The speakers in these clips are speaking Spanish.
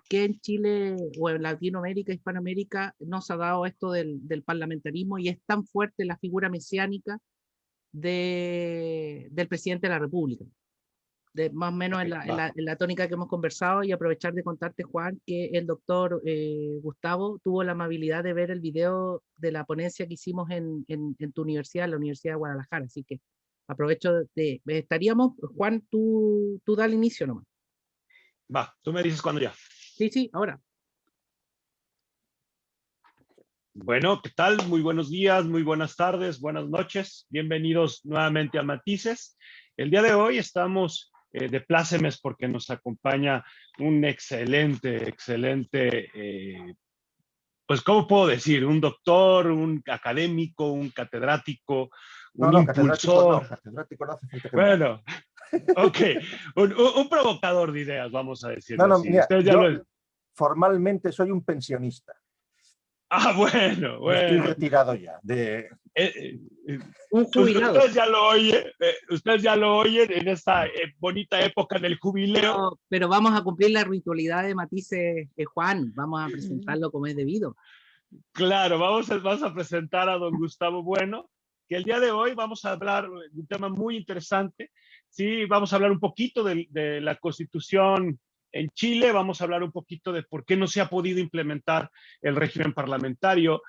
qué en Chile o en Latinoamérica, Hispanoamérica, no se ha dado esto del parlamentarismo y es tan fuerte la figura mesiánica del presidente de la República. Más o menos en la tónica que hemos conversado, y aprovechar de contarte, Juan, que el doctor Gustavo tuvo la amabilidad de ver el video de la ponencia que hicimos en tu universidad, la Universidad de Guadalajara. Así que aprovecho estaríamos, Juan, tú da el inicio nomás. Va, tú me dices cuándo ya. Sí, sí, ahora. Bueno, ¿qué tal? Muy buenos días, muy buenas tardes, buenas noches. Bienvenidos nuevamente a Matices. El día de hoy estamos de plácemes porque nos acompaña un excelente, pues, ¿cómo puedo decir? Un doctor, un académico, un catedrático, un impulsor. Catedrático no hace falta que Bueno, ok, un provocador de ideas, vamos a decirlo así. Mira, Ustedes ya yo formalmente soy un pensionista. Ah, bueno. Estoy retirado ya. Un jubilado. Ustedes ya lo oyen en esta bonita época del jubileo. Pero vamos a cumplir la ritualidad de Matices, Juan. Vamos a presentarlo como es debido. Claro, vamos a presentar a don Gustavo Bueno, que el día de hoy vamos a hablar de un tema muy interesante. Sí, vamos a hablar un poquito de la Constitución en Chile, vamos a hablar un poquito de por qué no se ha podido implementar el régimen parlamentario.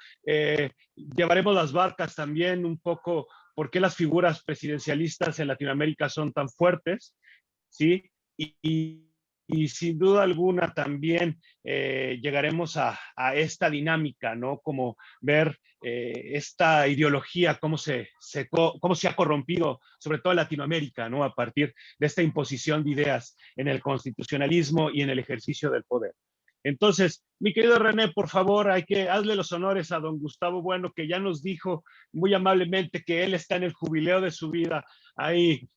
Llevaremos las barcas también un poco por qué las figuras presidencialistas en Latinoamérica son tan fuertes, ¿sí? Y sin duda alguna también llegaremos a esta dinámica, ¿no? Como ver esta ideología, cómo se ha corrompido, sobre todo en Latinoamérica, ¿no? A partir de esta imposición de ideas en el constitucionalismo y en el ejercicio del poder. Entonces, mi querido René, por favor, hazle los honores a don Gustavo Bueno, que ya nos dijo muy amablemente que él está en el jubileo de su vida, ahí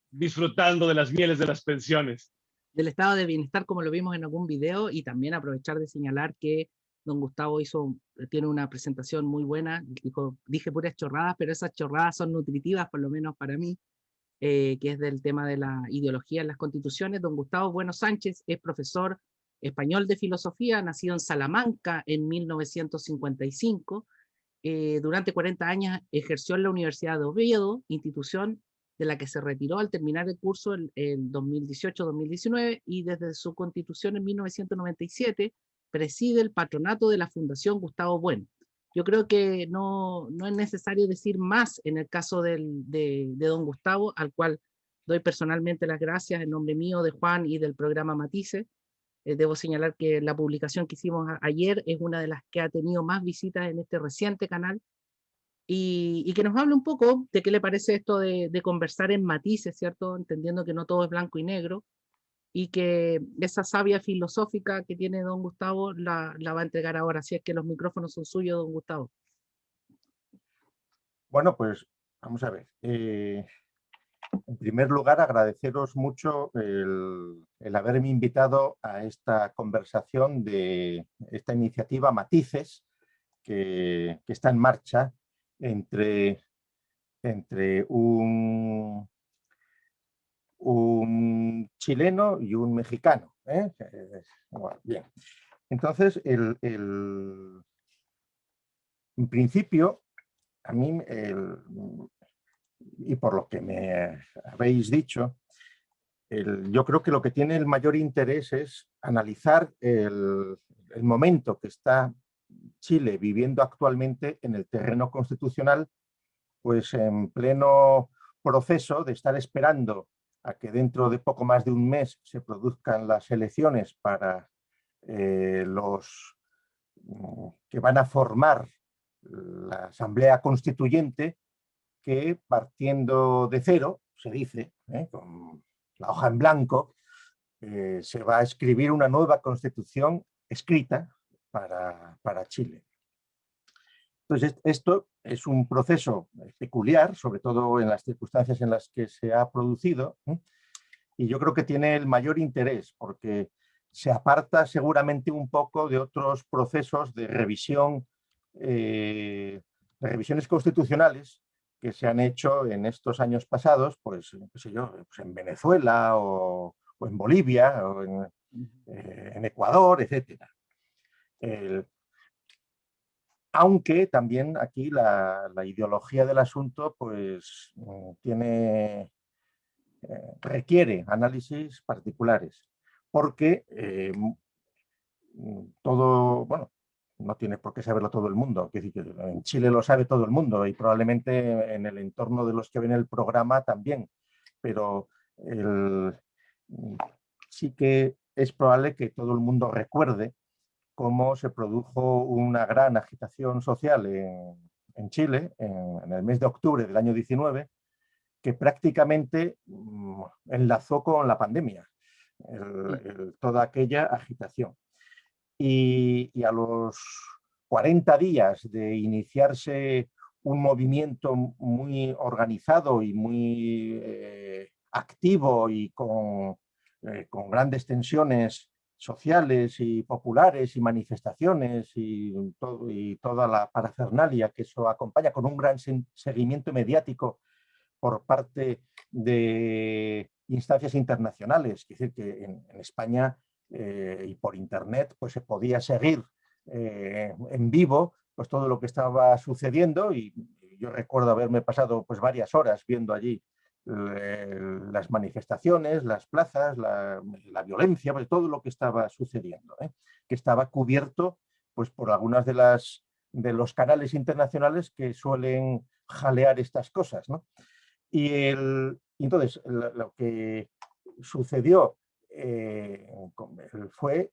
disfrutando de las mieles de las pensiones. Del estado de bienestar, como lo vimos en algún video, y también aprovechar de señalar que don Gustavo tiene una presentación muy buena. Dije puras chorradas, pero esas chorradas son nutritivas, por lo menos para mí, que es del tema de la ideología en las constituciones. Don Gustavo Bueno Sánchez es profesor español de filosofía, nacido en Salamanca en 1955. Durante 40 años ejerció en la Universidad de Oviedo, institución de la que se retiró al terminar el curso en 2018-2019, y desde su constitución en 1997 preside el patronato de la Fundación Gustavo Bueno. Yo creo que no es necesario decir más en el caso de don Gustavo, al cual doy personalmente las gracias en nombre mío, de Juan y del programa Matices. Debo señalar que la publicación que hicimos ayer es una de las que ha tenido más visitas en este reciente canal, y que nos hable un poco de qué le parece esto de conversar en matices, ¿cierto? Entendiendo que no todo es blanco y negro, y que esa savia filosófica que tiene don Gustavo la va a entregar ahora. Así es que los micrófonos son suyos, don Gustavo. Bueno, pues vamos a ver. En primer lugar, agradeceros mucho el haberme invitado a esta conversación de esta iniciativa Matices que está en marcha entre un chileno y un mexicano. Bueno, bien. Entonces, en principio, a mí, y por lo que me habéis dicho, yo creo que lo que tiene el mayor interés es analizar el momento que está Chile viviendo actualmente en el terreno constitucional, pues en pleno proceso de estar esperando a que dentro de poco más de un mes se produzcan las elecciones para los que van a formar la Asamblea Constituyente, que partiendo de cero, se dice, con la hoja en blanco, se va a escribir una nueva constitución escrita para Chile. Entonces, esto es un proceso peculiar, sobre todo en las circunstancias en las que se ha producido, y yo creo que tiene el mayor interés porque se aparta seguramente un poco de otros procesos de revisión, de revisiones constitucionales que se han hecho en estos años pasados, pues, qué sé yo, pues en Venezuela o en Bolivia o en en Ecuador, etc. Aunque también aquí la ideología del asunto pues, requiere análisis particulares, porque todo, bueno, no tiene por qué saberlo todo el mundo. Quiero decir que en Chile lo sabe todo el mundo y probablemente en el entorno de los que ven el programa también, pero sí que es probable que todo el mundo recuerde cómo se produjo una gran agitación social en Chile en el mes de octubre del año 19, que prácticamente enlazó con la pandemia, toda aquella agitación. Y a los 40 días de iniciarse un movimiento muy organizado y muy activo y con grandes tensiones sociales y populares y manifestaciones y toda la parafernalia que eso acompaña, con un gran seguimiento mediático por parte de instancias internacionales. Es decir, que en España y por internet pues se podía seguir en vivo pues todo lo que estaba sucediendo, y yo recuerdo haberme pasado pues varias horas viendo allí las manifestaciones, las plazas, la violencia, pues, todo lo que estaba sucediendo, que estaba cubierto pues por algunas de los canales internacionales que suelen jalear estas cosas, ¿no? Y entonces lo que sucedió fue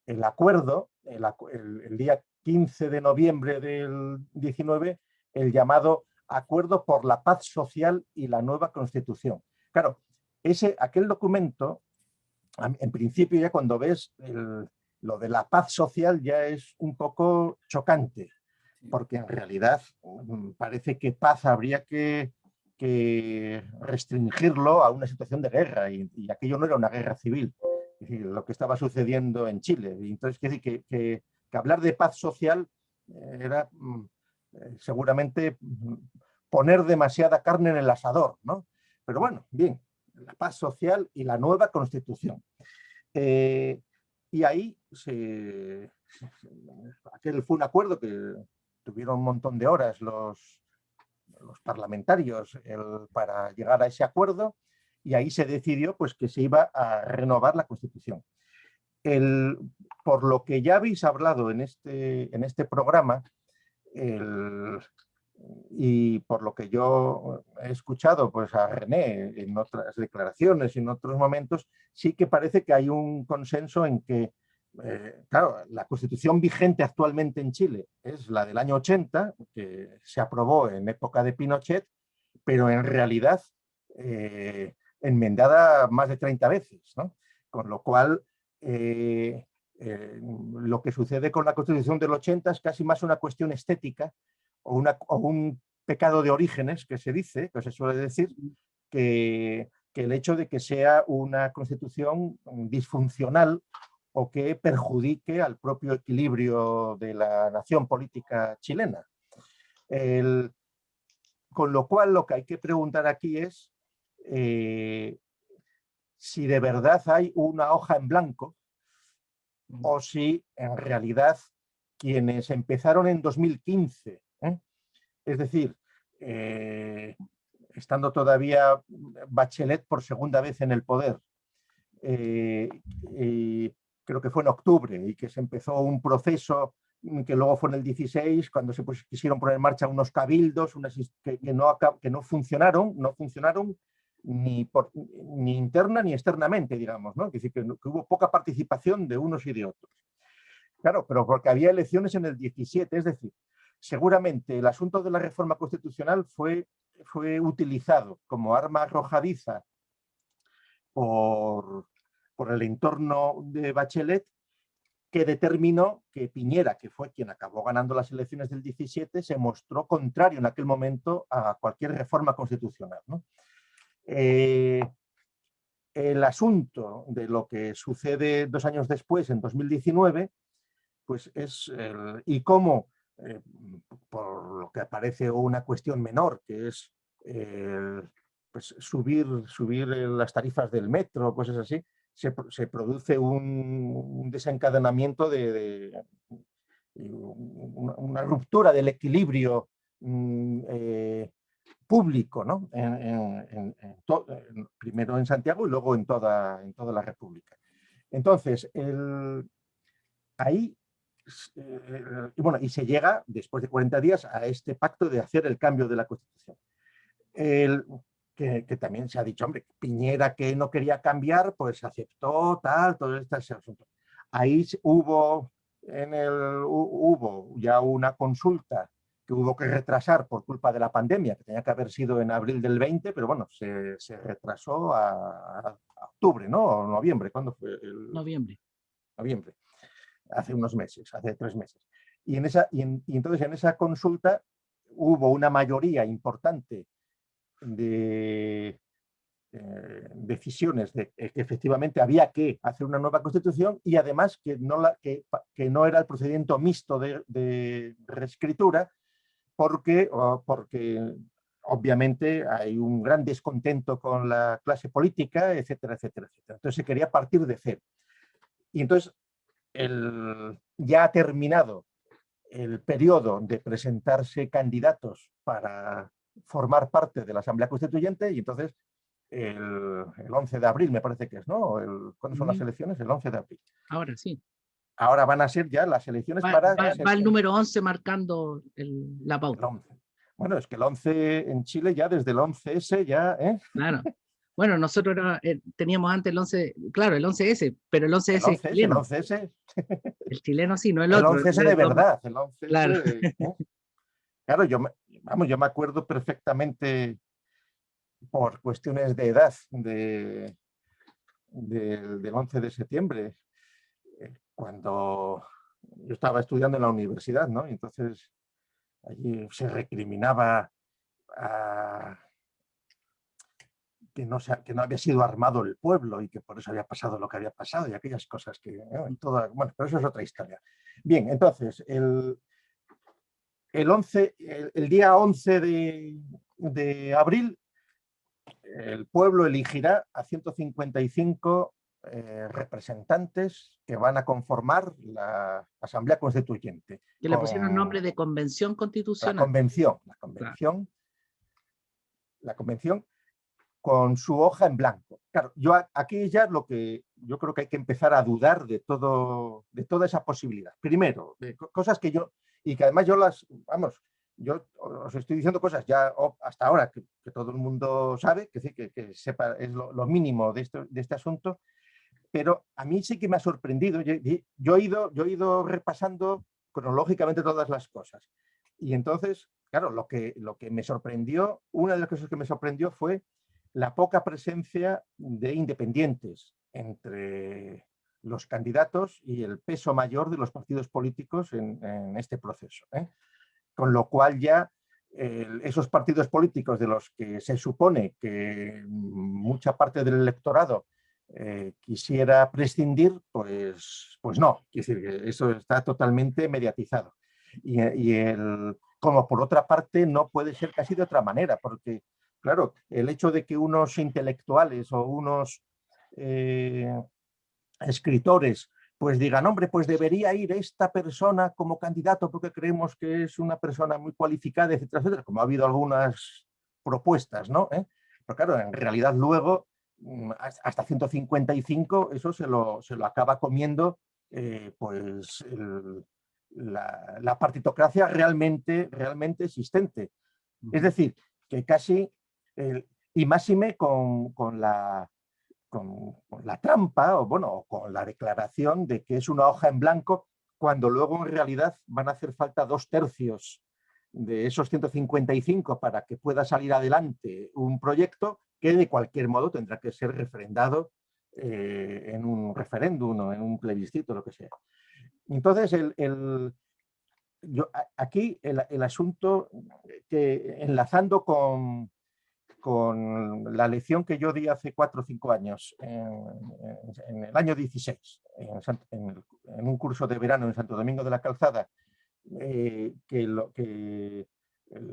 el acuerdo, el día 15 de noviembre del 19, el llamado Acuerdo por la Paz Social y la Nueva Constitución. Claro, aquel documento, en principio ya cuando ves lo de la paz social ya es un poco chocante, porque en realidad parece que paz habría que restringirlo a una situación de guerra, y aquello no era una guerra civil, es decir, lo que estaba sucediendo en Chile. Y entonces, quiere decir que hablar de paz social era seguramente poner demasiada carne en el asador, ¿no? Pero bueno, bien, la paz social y la nueva constitución. Y ahí aquel fue un acuerdo que tuvieron un montón de horas los parlamentarios para llegar a ese acuerdo, y ahí se decidió pues, que se iba a renovar la Constitución. Por lo que ya habéis hablado en este programa, y por lo que yo he escuchado pues, a René en otras declaraciones y en otros momentos, sí que parece que hay un consenso en que, claro, la Constitución vigente actualmente en Chile es la del año 80, que se aprobó en época de Pinochet, pero en realidad enmendada más de 30 veces, ¿no? Con lo cual, lo que sucede con la Constitución del 80 es casi más una cuestión estética o un pecado de orígenes, que se dice, que se suele decir, que el hecho de que sea una constitución disfuncional o que perjudique al propio equilibrio de la nación política chilena. Con lo cual, lo que hay que preguntar aquí es si de verdad hay una hoja en blanco o si en realidad quienes empezaron en 2015, es decir, estando todavía Bachelet por segunda vez en el poder, creo que fue en octubre, y que se empezó un proceso que luego fue en el 16, cuando se quisieron poner en marcha unos cabildos que no funcionaron ni interna ni externamente, digamos, ¿no? Es decir, que hubo poca participación de unos y de otros. Claro, pero porque había elecciones en el 17, es decir, seguramente el asunto de la reforma constitucional fue utilizado como arma arrojadiza por el entorno de Bachelet, que determinó que Piñera, que fue quien acabó ganando las elecciones del 17, se mostró contrario en aquel momento a cualquier reforma constitucional, ¿no? El asunto de lo que sucede 2 años después, en 2019, pues es y cómo, por lo que parece una cuestión menor, que es pues subir las tarifas del metro, cosas así, se produce un desencadenamiento una ruptura del equilibrio público, ¿no? Primero en Santiago y luego en toda la República. Entonces, ahí, y se llega, después de 40 días, a este pacto de hacer el cambio de la Constitución. Que también se ha dicho, hombre, Piñera, que no quería cambiar, pues aceptó, todo este asunto. Ahí hubo ya una consulta que hubo que retrasar por culpa de la pandemia, que tenía que haber sido en abril del 20, pero bueno, se retrasó a octubre, ¿no? O noviembre, ¿cuándo fue? Noviembre. Noviembre, hace unos meses, hace 3 meses. Y entonces en esa consulta hubo una mayoría importante de decisiones de que efectivamente había que hacer una nueva constitución y además que no era el procedimiento mixto de reescritura porque obviamente hay un gran descontento con la clase política, etcétera, etcétera, etcétera. Entonces se quería partir de cero. Y entonces ya ha terminado el periodo de presentarse candidatos para formar parte de la Asamblea Constituyente y entonces el 11 de abril me parece que es, ¿no? ¿Cuándo son las elecciones? El 11 de abril. Ahora sí. Ahora van a ser ya las elecciones Va el número 11 marcando la pauta. El 11. Bueno, es que el 11 en Chile ya desde el 11S ya, ¿eh? Claro. Bueno, nosotros teníamos antes el 11, claro, el 11S, pero el 11S es chileno. El 11S. El chileno sí, no el otro. otro. El 11S de verdad. El 11S claro. Claro, yo me acuerdo perfectamente por cuestiones de edad del 11 de septiembre, cuando yo estaba estudiando en la universidad, ¿no? Y entonces allí se recriminaba que no había sido armado el pueblo y que por eso había pasado lo que había pasado y aquellas cosas bueno, pero eso es otra historia. Bien, entonces, el día 11 de abril, el pueblo elegirá a 155 representantes que van a conformar la Asamblea Constituyente. Que le pusieron nombre de Convención Constitucional. La convención con su hoja en blanco. Claro, aquí ya yo creo que hay que empezar a dudar de toda esa posibilidad. Primero, de cosas que además yo os estoy diciendo cosas ya hasta ahora que todo el mundo sabe, que sepa, es lo mínimo de este asunto, pero a mí sí que me ha sorprendido. Yo he ido repasando cronológicamente todas las cosas. Y entonces, claro, lo que me sorprendió, una de las cosas que me sorprendió fue la poca presencia de independientes entre los candidatos y el peso mayor de los partidos políticos en este proceso. Con lo cual ya esos partidos políticos de los que se supone que mucha parte del electorado quisiera prescindir, pues no. Es decir, que eso está totalmente mediatizado. Como por otra parte no puede ser casi de otra manera, porque claro, el hecho de que unos intelectuales o unos escritores pues digan, hombre, pues debería ir esta persona como candidato porque creemos que es una persona muy cualificada, etcétera, etcétera, como ha habido algunas propuestas, ¿no? Pero claro, en realidad luego, hasta 155, eso se lo acaba comiendo pues la partitocracia realmente existente. Es decir, que casi, y máxime con la trampa o con la declaración de que es una hoja en blanco, cuando luego en realidad van a hacer falta 2/3 de esos 155 para que pueda salir adelante un proyecto que de cualquier modo tendrá que ser refrendado en un referéndum o en un plebiscito, lo que sea. Entonces, aquí el asunto, enlazando con la lección que yo di hace 4 o 5 años, en el año 16, en un curso de verano en Santo Domingo de la Calzada, que lo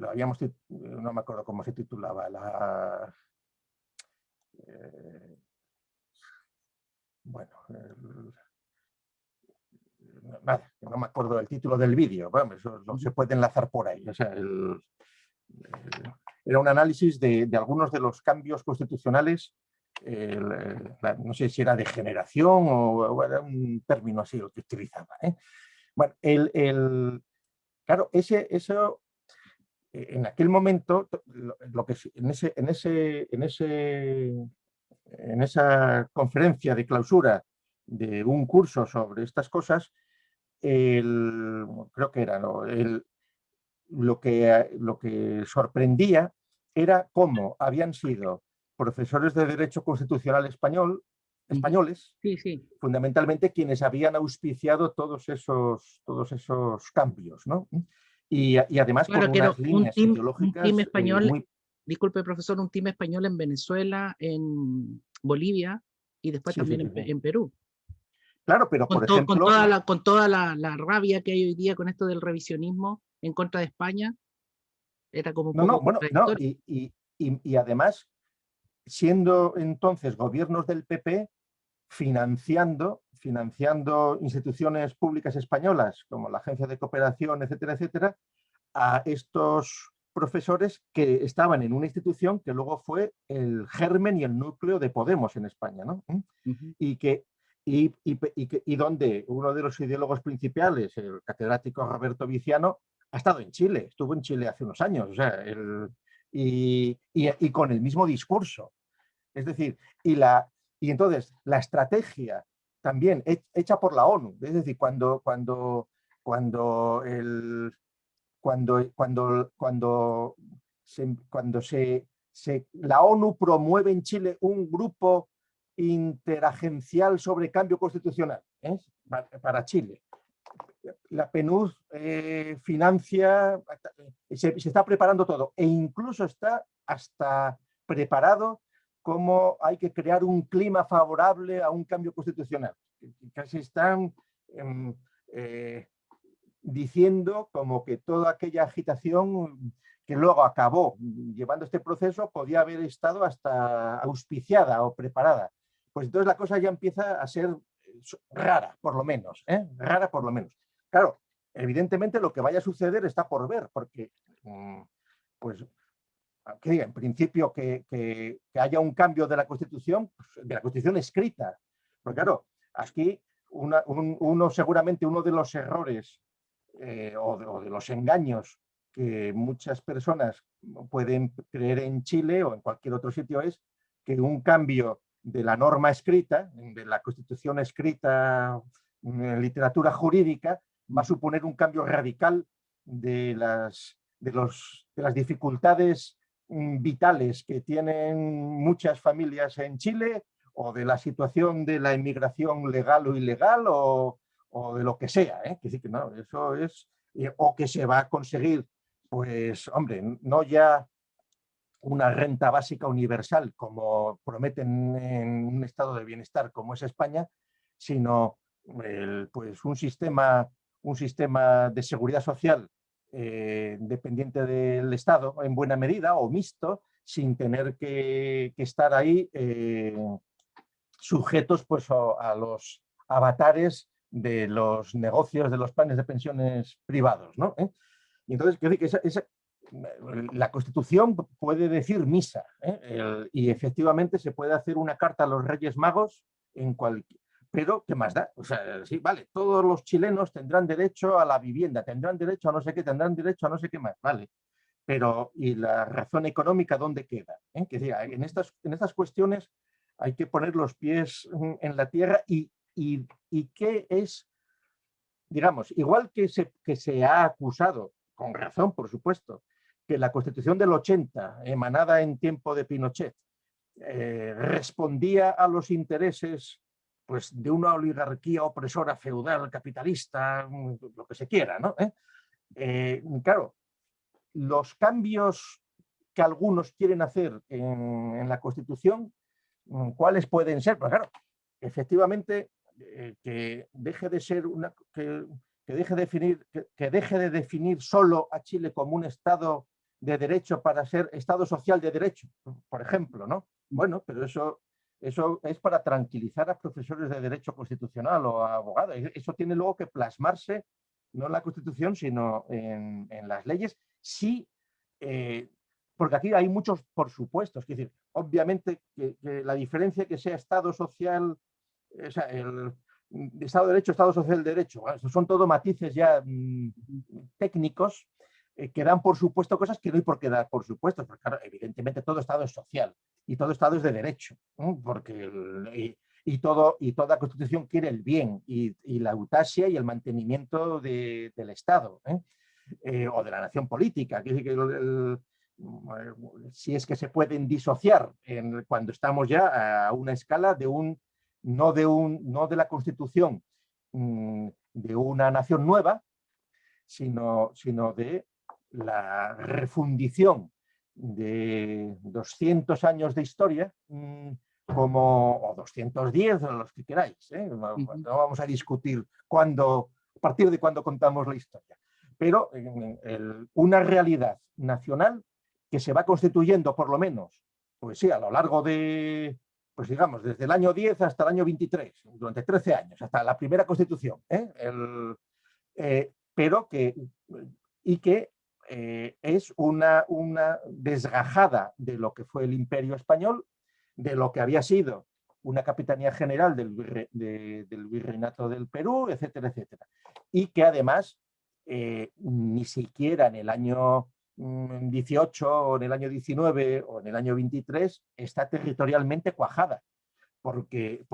habíamos, no me acuerdo cómo se titulaba, bueno, nada, no me acuerdo del título del vídeo, bueno, eso no se puede enlazar por ahí. O sea, era un análisis de algunos de los cambios constitucionales, no sé si era de generación o era un término así lo que utilizaba. Bueno, claro, eso en aquel momento, lo que en esa conferencia de clausura de un curso sobre estas cosas, creo que era, ¿no? Lo que sorprendía era cómo habían sido profesores de Derecho Constitucional españoles, Sí, sí. fundamentalmente quienes habían auspiciado todos esos cambios, ¿no? Y además Claro, con que era unas líneas un team ideológicas español, muy... disculpe profesor, un team español en Venezuela, en Bolivia y después Sí, sí, también sí, sí. En Perú. Claro, pero por ejemplo... Con toda la rabia que hay hoy día con esto del revisionismo en contra de España, era como un poco Bueno, no, contradictorio. y además, siendo entonces gobiernos del PP, financiando instituciones públicas españolas, como la Agencia de Cooperación, etcétera, etcétera, a estos profesores que estaban en una institución que luego fue el germen y el núcleo de Podemos en España, ¿no? Y que y donde uno de los ideólogos principales, el catedrático Roberto Viciano, ha estado en Chile, estuvo en Chile hace unos años, o sea, y con el mismo discurso. Es decir, y entonces la estrategia también hecha por la ONU, es decir, cuando la ONU promueve en Chile un grupo interagencial sobre cambio constitucional, para Chile. La PNUD financia, se está preparando todo e incluso está hasta preparado cómo hay que crear un clima favorable a un cambio constitucional. Casi están diciendo como que toda aquella agitación que luego acabó llevando este proceso podía haber estado hasta auspiciada o preparada. Pues entonces la cosa ya empieza a ser rara, por lo menos, rara por lo menos. Claro, evidentemente lo que vaya a suceder está por ver, porque pues que diga, en principio que haya un cambio de la Constitución escrita. Porque claro, aquí seguramente uno de los errores o de los engaños que muchas personas pueden creer en Chile o en cualquier otro sitio es que un cambio de la norma escrita, de la Constitución escrita en literatura jurídica, va a suponer un cambio radical de las dificultades vitales que tienen muchas familias en Chile o de la situación de la inmigración legal o ilegal o de lo que sea, que decir que no, eso es, o que se va a conseguir, pues, hombre, no ya una renta básica universal como prometen en un estado de bienestar como es España, sino pues un sistema de seguridad social dependiente del Estado en buena medida o mixto, sin tener que estar ahí sujetos pues, a los avatares de los negocios, de los planes de pensiones privados, ¿no? Y entonces, quiero decir que la Constitución puede decir misa, y efectivamente se puede hacer una carta a los Reyes Magos en cualquier... Pero, ¿qué más da? O sea, sí, vale, todos los chilenos tendrán derecho a la vivienda, tendrán derecho a no sé qué, tendrán derecho a no sé qué más, vale. Pero, ¿y la razón económica dónde queda? Que decir, en estas cuestiones hay que poner los pies en la tierra y qué es, digamos, igual que se ha acusado, con razón, por supuesto, que la Constitución del 80, emanada en tiempo de Pinochet, respondía a los intereses pues, de una oligarquía opresora, feudal, capitalista, lo que se quiera, ¿no? Claro, los cambios que algunos quieren hacer en la Constitución, ¿cuáles pueden ser? Pues claro, efectivamente, que deje de ser que deje de definir solo a Chile como un Estado de derecho para ser Estado social de derecho, por ejemplo, ¿no? Bueno, pero eso eso es para tranquilizar a profesores de Derecho Constitucional o a abogados. Eso tiene luego que plasmarse no en la Constitución, sino en las leyes. Sí, porque aquí hay muchos por supuestos. Es decir, obviamente que la diferencia que sea Estado social, o sea, el Estado de Derecho, Estado social de Derecho, bueno, estos son todo matices ya técnicos que dan por supuesto cosas que no hay por qué dar por supuesto, porque claro, evidentemente todo Estado es social y todo Estado es de derecho, porque y toda Constitución quiere el bien y la eutasia y el mantenimiento del Estado, o de la nación política. Quiere decir que si es que se pueden disociar cuando estamos ya a una escala de no de la Constitución de una nación nueva, sino de la refundición de 200 años de historia, o 210, o los que queráis. No vamos a discutir a partir de cuándo contamos la historia. Pero una realidad nacional que se va constituyendo, por lo menos, pues sí, a lo largo de, pues digamos, desde el año 10 hasta el año 23, durante 13 años, hasta la primera Constitución, pero que es una desgajada de lo que fue el Imperio Español, de lo que había sido una Capitanía General del Virreinato del Perú, etcétera, etcétera. Y que además ni siquiera en el año 18 o en el año 19 o en el año 23 está territorialmente cuajada, porque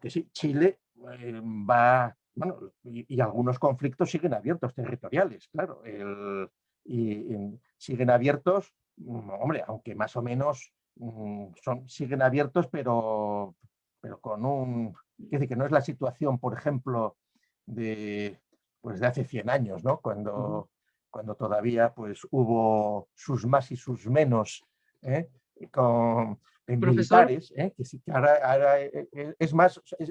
sí, Chile va... Bueno, y algunos conflictos siguen abiertos territoriales, claro, siguen abiertos, hombre, aunque más o menos siguen abiertos, pero con es decir, que no es la situación, por ejemplo, pues de hace 100 años, ¿no? Cuando todavía pues, hubo sus más y sus menos, militares, que sí que ahora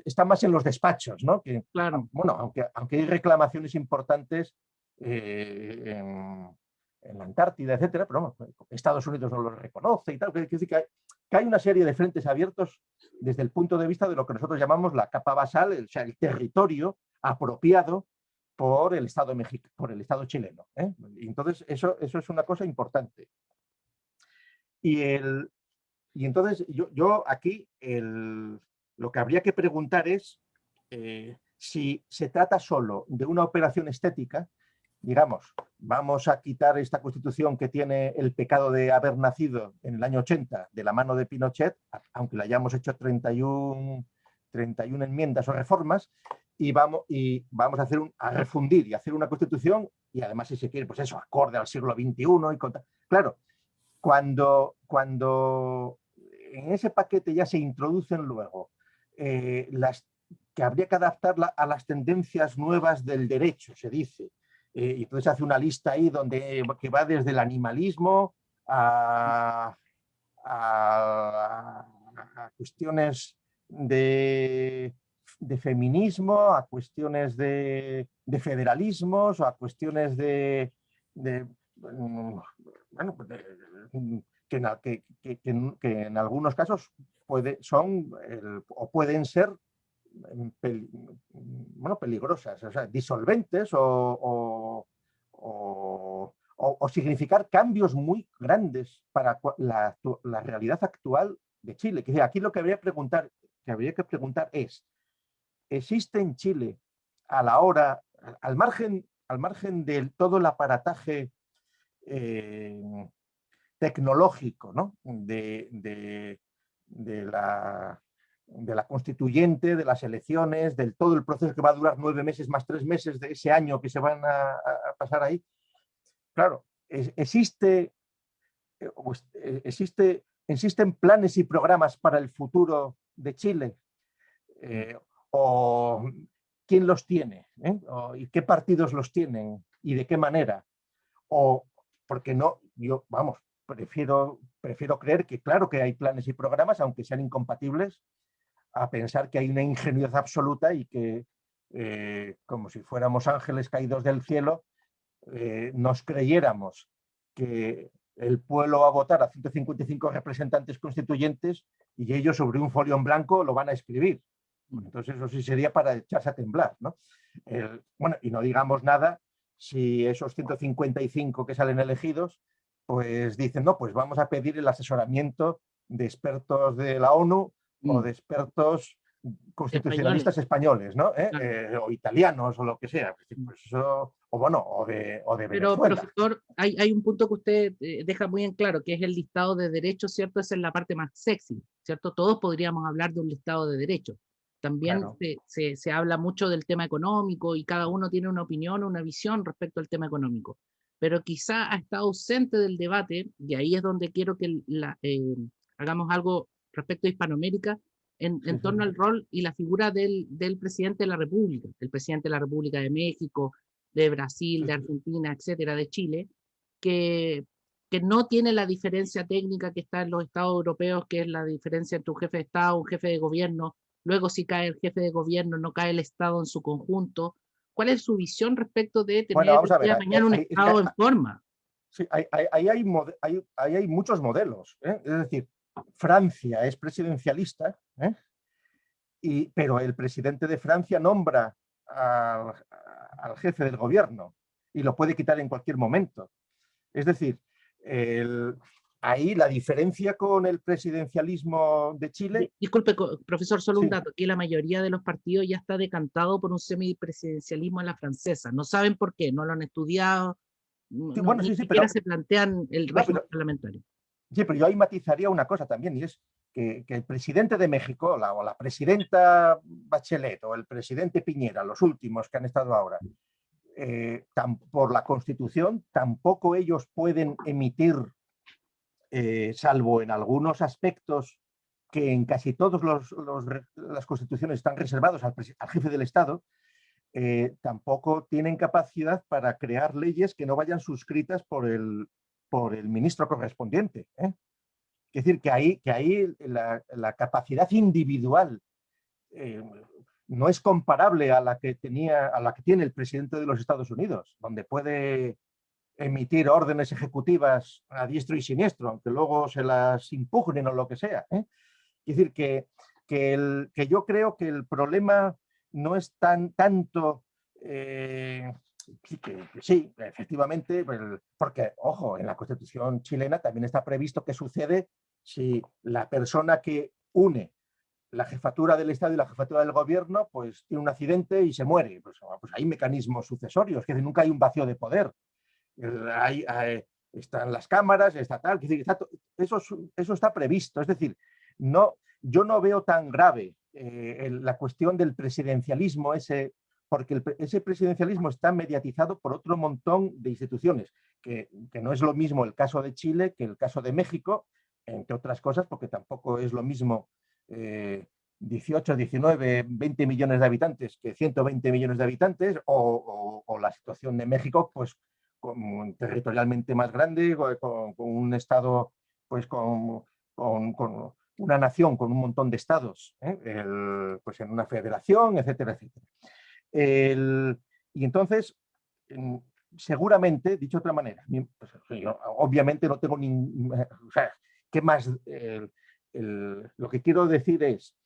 está más en los despachos, ¿no? Claro. Bueno, aunque hay reclamaciones importantes en la Antártida, etcétera, pero bueno, Estados Unidos no los reconoce y tal. Quiere decir que hay una serie de frentes abiertos desde el punto de vista de lo que nosotros llamamos la capa basal, o sea, el territorio apropiado por el Estado chileno. Y entonces eso es una cosa importante. Y entonces yo aquí lo que habría que preguntar es si se trata solo de una operación estética, digamos, vamos a quitar esta Constitución que tiene el pecado de haber nacido en el año 80 de la mano de Pinochet, aunque le hayamos hecho 31 enmiendas o reformas, y vamos a refundir y hacer una Constitución, y además, si se quiere, pues eso, acorde al siglo XXI. Claro, cuando en ese paquete ya se introducen luego que habría que adaptarla a las tendencias nuevas del derecho, se dice. Y entonces hace una lista ahí que va desde el animalismo a cuestiones de feminismo, a cuestiones de federalismos, o a cuestiones que en algunos casos pueden ser peligrosas, o sea, disolventes o significar cambios muy grandes para la realidad actual de Chile. Que aquí lo que habría que preguntar es, ¿existe en Chile al margen de todo el aparataje tecnológico, ¿no? de la constituyente, de las elecciones, del todo el proceso que va a durar 9 meses más 3 meses de ese año que se van a pasar ahí? Claro, existen planes y programas para el futuro de Chile, o quién los tiene, y qué partidos los tienen y de qué manera, o porque no, yo prefiero creer que claro que hay planes y programas, aunque sean incompatibles, a pensar que hay una ingenuidad absoluta y que como si fuéramos ángeles caídos del cielo, nos creyéramos que el pueblo va a votar a 155 representantes constituyentes y ellos sobre un folio en blanco lo van a escribir. Entonces eso sí sería para echarse a temblar, ¿no? Bueno, y no digamos nada si esos 155 que salen elegidos, pues dicen, no, pues vamos a pedir el asesoramiento de expertos de la ONU o de expertos constitucionalistas españoles, ¿no? Claro. O italianos o lo que sea. Pues eso, o bueno, o de Pero, Venezuela. profesor, hay un punto que usted deja muy en claro, que es el listado de derechos, ¿cierto? Esa es la parte más sexy, ¿cierto? Todos podríamos hablar de un listado de derechos. También Claro. se habla mucho del tema económico y cada uno tiene una opinión, una visión respecto al tema económico. Pero quizá ha estado ausente del debate, y ahí es donde quiero que hagamos algo respecto a Hispanoamérica, en torno al rol y la figura del presidente de la República, el presidente de la República de México, de Brasil, de Argentina, etcétera, de Chile, que, que no tiene la diferencia técnica que está en los estados europeos, que es la diferencia entre un jefe de Estado, un jefe de gobierno, luego si cae el jefe de gobierno, no cae el Estado en su conjunto. ¿Cuál es su visión respecto de Bueno, tener vamos a el día ver, de mañana un es que Estado en forma? sí, ahí hay muchos modelos. Es decir, Francia es presidencialista, pero el presidente de Francia nombra al jefe del gobierno y lo puede quitar en cualquier momento. Es decir, ahí la diferencia con el presidencialismo de Chile. Disculpe, profesor, solo un Sí. dato. Aquí la mayoría de los partidos ya está decantado por un semipresidencialismo a la francesa. No saben por qué, no lo han estudiado, Sí, no, bueno, ni sí, siquiera pero, se plantean el no, régimen parlamentario. sí, pero yo ahí matizaría una cosa también, y es que el presidente de México, o la presidenta Bachelet, o el presidente Piñera, los últimos que han estado ahora, por la Constitución, tampoco ellos pueden emitir, salvo en algunos aspectos que en casi todas las constituciones están reservados al jefe del Estado, tampoco tienen capacidad para crear leyes que no vayan suscritas por el ministro correspondiente. Es decir, que ahí la capacidad individual no es comparable a la que tiene el presidente de los Estados Unidos, donde puede emitir órdenes ejecutivas a diestro y siniestro, aunque luego se las impugnen o lo que sea. Es decir, que yo creo que el problema no es tanto. Sí, efectivamente, porque, ojo, en la Constitución chilena también está previsto qué sucede si la persona que une la jefatura del Estado y la jefatura del gobierno pues tiene un accidente y se muere. Pues hay mecanismos sucesorios, que nunca hay un vacío de poder. Están las cámaras, está tal, eso está previsto. Es decir, yo no veo tan grave la cuestión del presidencialismo porque ese presidencialismo está mediatizado por otro montón de instituciones, que no es lo mismo el caso de Chile que el caso de México, entre otras cosas, porque tampoco es lo mismo 18, 19, 20 millones de habitantes que 120 millones de habitantes, o la situación de México, pues territorialmente más grande, con un estado, pues con una nación con un montón de estados, pues en una federación, etcétera, etcétera. Y entonces, seguramente, dicho de otra manera, pues, yo, obviamente no tengo o sea, ¿qué más? Lo que quiero decir es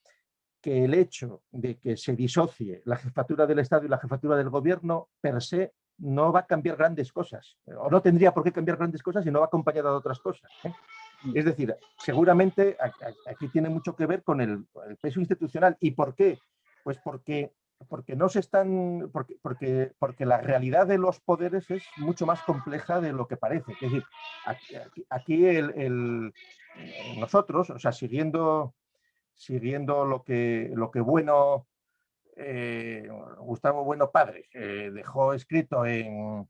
que el hecho de que se disocie la jefatura del Estado y la jefatura del gobierno per se no va a cambiar grandes cosas, o no tendría por qué cambiar grandes cosas y no va acompañada de otras cosas. Es decir, seguramente aquí tiene mucho que ver con el peso institucional. ¿Y por qué? Pues porque no se están, porque la realidad de los poderes es mucho más compleja de lo que parece. Es decir, aquí nosotros, o sea, siguiendo lo que Bueno, Gustavo Bueno padre, dejó escrito en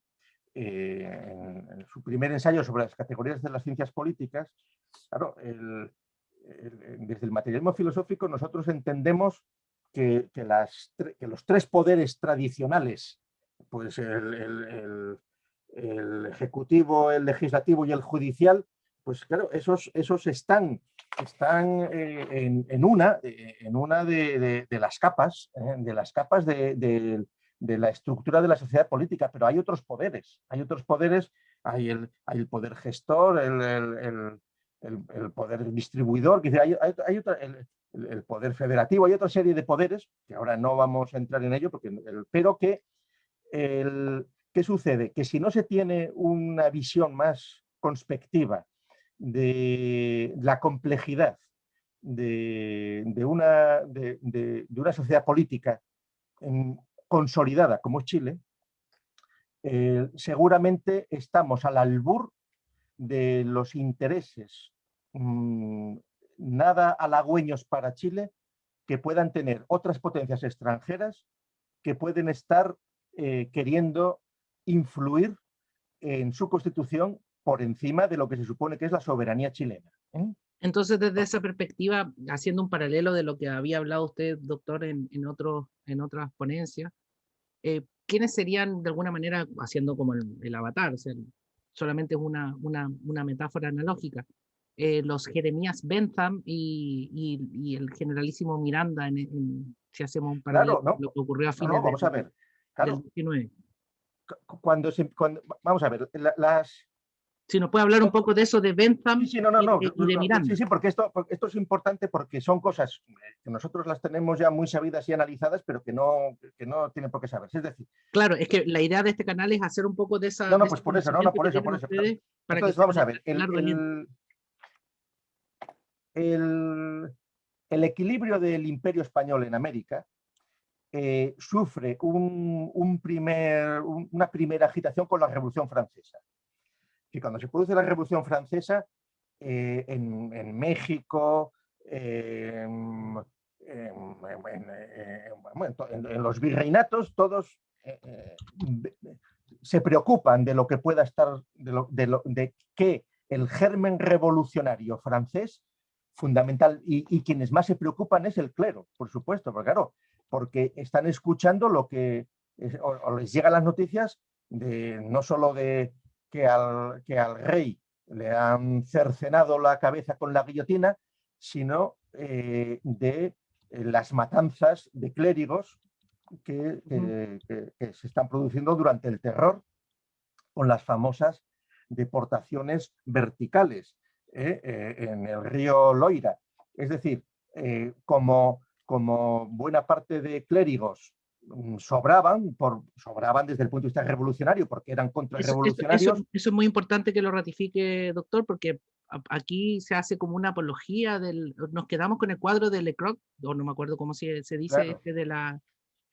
su primer ensayo sobre las categorías de las ciencias políticas. Claro, desde el materialismo filosófico nosotros entendemos que los tres poderes tradicionales, pues el ejecutivo, el legislativo y el judicial, pues claro, esos están en una de las capas, de la estructura de la sociedad política, pero hay otros poderes, hay el poder gestor, el poder distribuidor, que hay otra, el poder federativo, hay otra serie de poderes, que ahora no vamos a entrar en ello, pero que ¿qué sucede? Que si no se tiene una visión más conspectiva de la complejidad de una sociedad política consolidada como es Chile, seguramente estamos al albur de los intereses nada halagüeños para Chile que puedan tener otras potencias extranjeras que pueden estar queriendo influir en su constitución por encima de lo que se supone que es la soberanía chilena. Entonces, desde esa perspectiva, haciendo un paralelo de lo que había hablado usted, doctor, en otras ponencias, ¿quiénes serían, de alguna manera, haciendo como el avatar? O sea, solamente es una metáfora analógica. Los Jeremías Bentham y el generalísimo Miranda, si hacemos un paralelo, claro, no, lo que ocurrió a no, fines vamos a ver. Claro, del 19. Vamos a ver, Si nos puede hablar un poco de eso de Bentham sí, y de Miranda. sí, porque esto es importante porque son cosas que nosotros las tenemos ya muy sabidas y analizadas, pero que no tienen por qué saberse. Es decir, claro, es que la idea de este canal es hacer un poco de esa. No, de pues ese por eso, conocimiento por que eso. tienen ustedes para Entonces, que vamos a sea ver, largo aliento. el equilibrio del Imperio Español en América sufre una primera agitación con la Revolución Francesa. Y cuando se produce la Revolución Francesa, en México, en los virreinatos, todos se preocupan de lo que pueda estar, de que el germen revolucionario francés fundamental, y quienes más se preocupan es el clero, por supuesto, porque claro, porque están escuchando lo que o les llegan las noticias no solo de que al rey le han cercenado la cabeza con la guillotina, sino de las matanzas de clérigos que se están produciendo durante el terror con las famosas deportaciones verticales en el río Loira. Es decir, como buena parte de clérigos sobraban desde el punto de vista revolucionario porque eran contrarrevolucionarios. Eso es muy importante que lo ratifique, doctor, porque aquí se hace como una apología nos quedamos con el cuadro de Leclerc, o no me acuerdo cómo se dice, claro,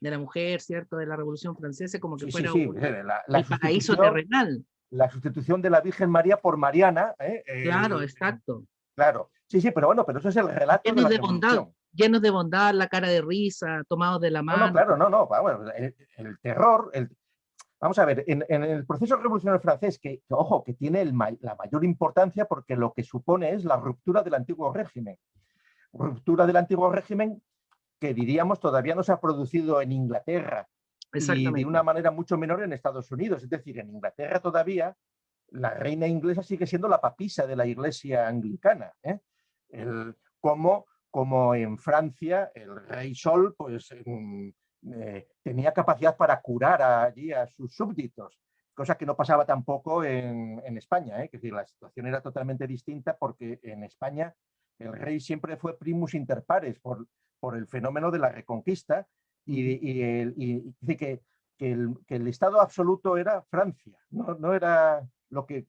de la mujer, ¿cierto? De la Revolución Francesa, como que fuera el paraíso terrenal. La sustitución de la Virgen María por Mariana. Claro, exacto. Claro, sí, pero bueno, pero eso es el relato llenos de la Revolución. Llenos de bondad, la cara de risa, tomados de la mano. No, claro, bueno, el terror, vamos a ver, en el proceso revolucionario francés, que ojo, que tiene la mayor importancia porque lo que supone es la ruptura del antiguo régimen. Ruptura del antiguo régimen que diríamos todavía no se ha producido en Inglaterra y de una manera mucho menor en Estados Unidos. Es decir, en Inglaterra todavía la reina inglesa sigue siendo la papisa de la iglesia anglicana. Como en Francia el rey Sol pues, tenía capacidad para curar allí a sus súbditos, cosa que no pasaba tampoco en España. Es decir, la situación era totalmente distinta porque en España el rey siempre fue primus inter pares por el fenómeno de la Reconquista y que el Estado absoluto era Francia, no era lo que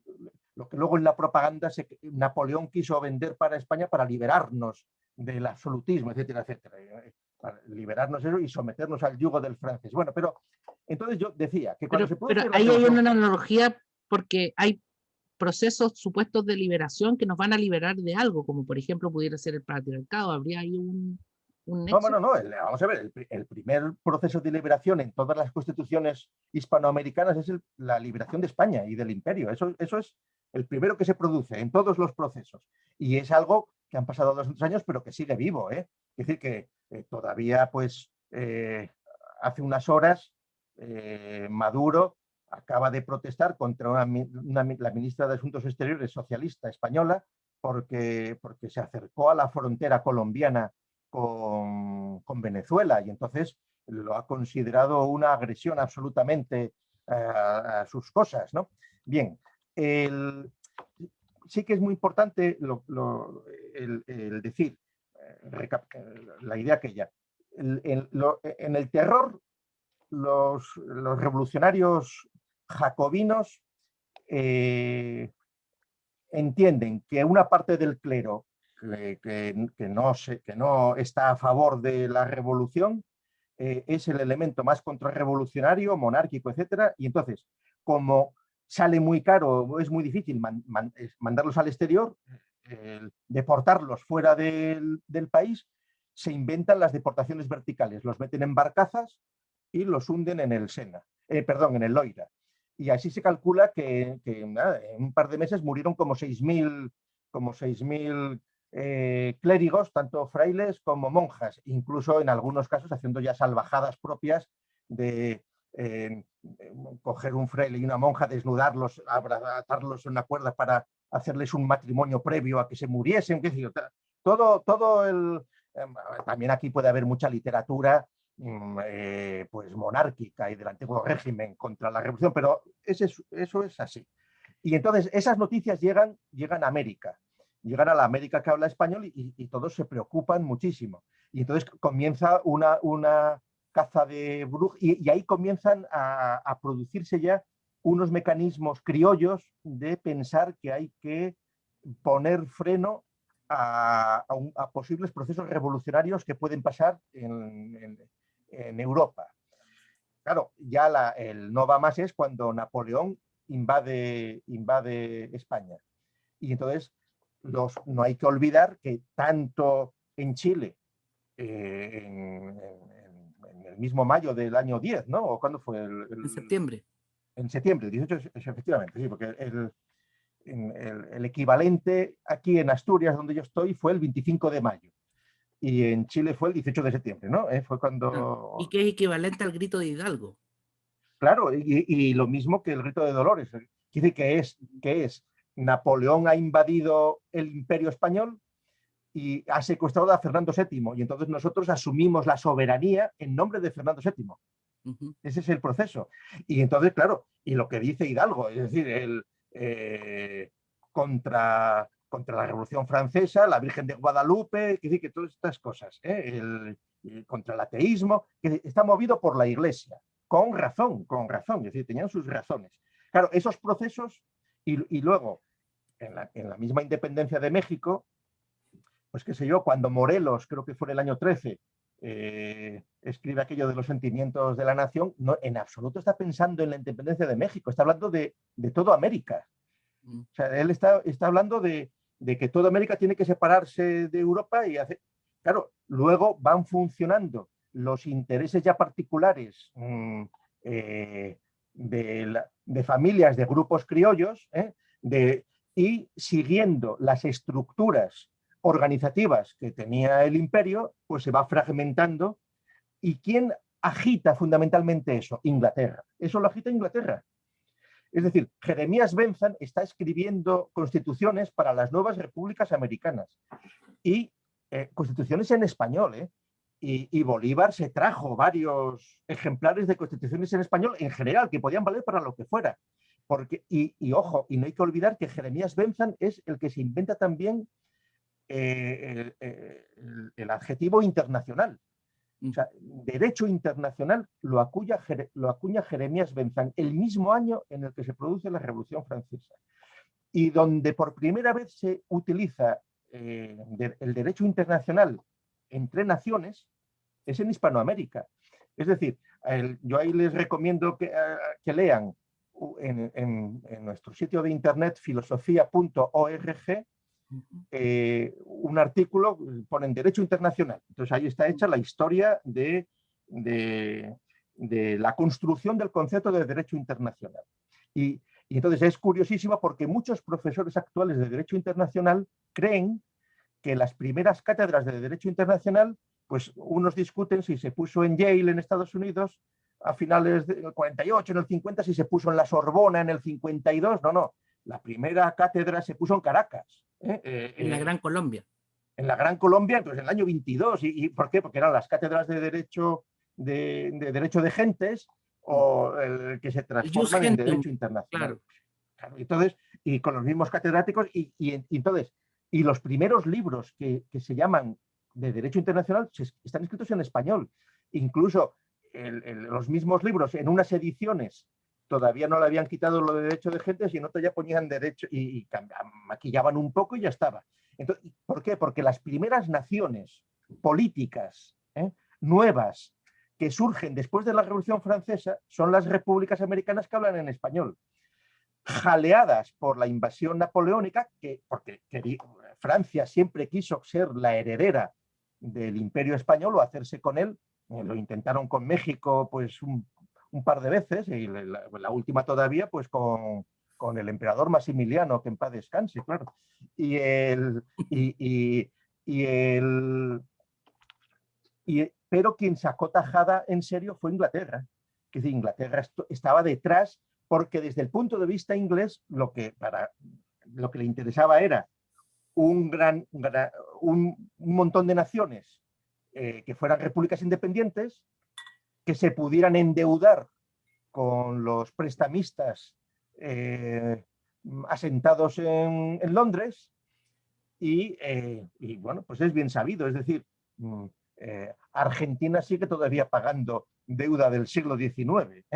luego en la propaganda Napoleón quiso vender para España para liberarnos del absolutismo, etcétera, etcétera, para liberarnos eso y someternos al yugo del francés. Bueno, pero entonces yo decía que cuando se produce pero ahí hay una analogía porque hay procesos supuestos de liberación que nos van a liberar de algo, como por ejemplo pudiera ser el patriarcado. ¿Habría ahí un nexo? No, vamos a ver, el primer proceso de liberación en todas las constituciones hispanoamericanas es la liberación de España y del imperio. Eso es el primero que se produce en todos los procesos. Y es algo que han pasado 200 años, pero que sigue vivo. Es decir, que todavía, pues, hace unas horas, Maduro acaba de protestar contra la ministra de Asuntos Exteriores socialista española porque se acercó a la frontera colombiana con Venezuela y entonces lo ha considerado una agresión absolutamente a sus cosas, ¿no? Bien, sí que es muy importante el decir, la idea aquella. En el terror, los revolucionarios jacobinos entienden que una parte del clero que no está a favor de la revolución es el elemento más contrarrevolucionario, monárquico, etcétera, y entonces, como sale muy caro, es muy difícil mandarlos al exterior, deportarlos fuera del país, se inventan las deportaciones verticales, los meten en barcazas y los hunden en el Sena, en el Loira. Y así se calcula que nada, en un par de meses murieron como 6.000 clérigos, tanto frailes como monjas, incluso en algunos casos haciendo ya salvajadas propias de coger un fraile y una monja, desnudarlos, atarlos en una cuerda para hacerles un matrimonio previo a que se muriesen. Es decir, también aquí puede haber mucha literatura pues monárquica y del antiguo régimen contra la revolución, pero eso es así. Y entonces esas noticias llegan a América, llegan a la América que habla español y todos se preocupan muchísimo. Y entonces comienza una caza de brujas y ahí comienzan a producirse ya unos mecanismos criollos de pensar que hay que poner freno a posibles procesos revolucionarios que pueden pasar en Europa. Claro, ya el no va más es cuando Napoleón invade España. Y entonces no hay que olvidar que tanto en Chile, en el mismo mayo del año 10, ¿no? ¿O cuándo fue? En septiembre. En septiembre, 18, efectivamente, sí, porque el equivalente aquí en Asturias, donde yo estoy, fue el 25 de mayo. Y en Chile fue el 18 de septiembre, ¿no? Fue cuando... Y que es equivalente al grito de Hidalgo. Claro, y lo mismo que el grito de Dolores. Quiere decir que es Napoleón ha invadido el Imperio Español y ha secuestrado a Fernando VII. Y entonces nosotros asumimos la soberanía en nombre de Fernando VII. Uh-huh. Ese es el proceso. Y entonces, claro, y lo que dice Hidalgo, es decir, contra la Revolución Francesa, la Virgen de Guadalupe, que, que todas estas cosas, contra el ateísmo, que está movido por la Iglesia, con razón, es decir, tenían sus razones. Claro, esos procesos, y luego, en la misma independencia de México, pues qué sé yo, cuando Morelos, creo que fue en el año 13, escribe aquello de los sentimientos de la nación, no, en absoluto está pensando en la independencia de México, está hablando de toda América. O sea, él está hablando de que toda América tiene que separarse de Europa y hacer... Claro, luego van funcionando los intereses ya particulares de familias, de grupos criollos, y siguiendo las estructuras organizativas que tenía el imperio, pues se va fragmentando. ¿Y quién agita fundamentalmente eso? Inglaterra. Eso lo agita Inglaterra. Es decir, Jeremías Bentham está escribiendo constituciones para las nuevas repúblicas americanas y constituciones en español. Y Bolívar se trajo varios ejemplares de constituciones en español en general que podían valer para lo que fuera. Porque, ojo, y no hay que olvidar que Jeremías Bentham es el que se inventa también el adjetivo internacional. O sea, derecho internacional lo acuña Jeremías Bentham el mismo año en el que se produce la Revolución Francesa. Y donde por primera vez se utiliza el derecho internacional entre naciones es en Hispanoamérica. Es decir, yo ahí les recomiendo que lean en nuestro sitio de internet filosofía.org un artículo, ponen Derecho Internacional. Entonces ahí está hecha la historia de la construcción del concepto de Derecho Internacional. Y entonces es curiosísimo porque muchos profesores actuales de Derecho Internacional creen que las primeras cátedras de Derecho Internacional, pues unos discuten si se puso en Yale en Estados Unidos a finales del 48, en el 50, si se puso en la Sorbona en el 52. No. La primera cátedra se puso en Caracas. En la Gran Colombia. En la Gran Colombia, entonces en el año 22. ¿Y por qué? Porque eran las cátedras de derecho de gentes o el que se transforman en derecho internacional. Claro. Entonces, y con los mismos catedráticos, y entonces, y los primeros libros que se llaman de Derecho Internacional están escritos en español. Incluso los mismos libros en unas ediciones todavía no le habían quitado lo de Derecho de Gentes y en otras ya ponían Derecho y maquillaban un poco y ya estaba. Entonces, ¿por qué? Porque las primeras naciones políticas nuevas que surgen después de la Revolución Francesa son las repúblicas americanas que hablan en español, jaleadas por la invasión napoleónica, porque Francia siempre quiso ser la heredera del Imperio Español o hacerse con él. Lo intentaron con México pues un par de veces y la última todavía pues con el emperador Maximiliano, que en paz descanse, claro. Pero quien sacó tajada en serio fue Inglaterra. Es decir, Inglaterra estaba detrás porque desde el punto de vista inglés lo que le interesaba era un montón de naciones que fueran repúblicas independientes, que se pudieran endeudar con los prestamistas asentados en Londres y bueno, pues es bien sabido, es decir, Argentina sigue todavía pagando deuda del siglo XIX.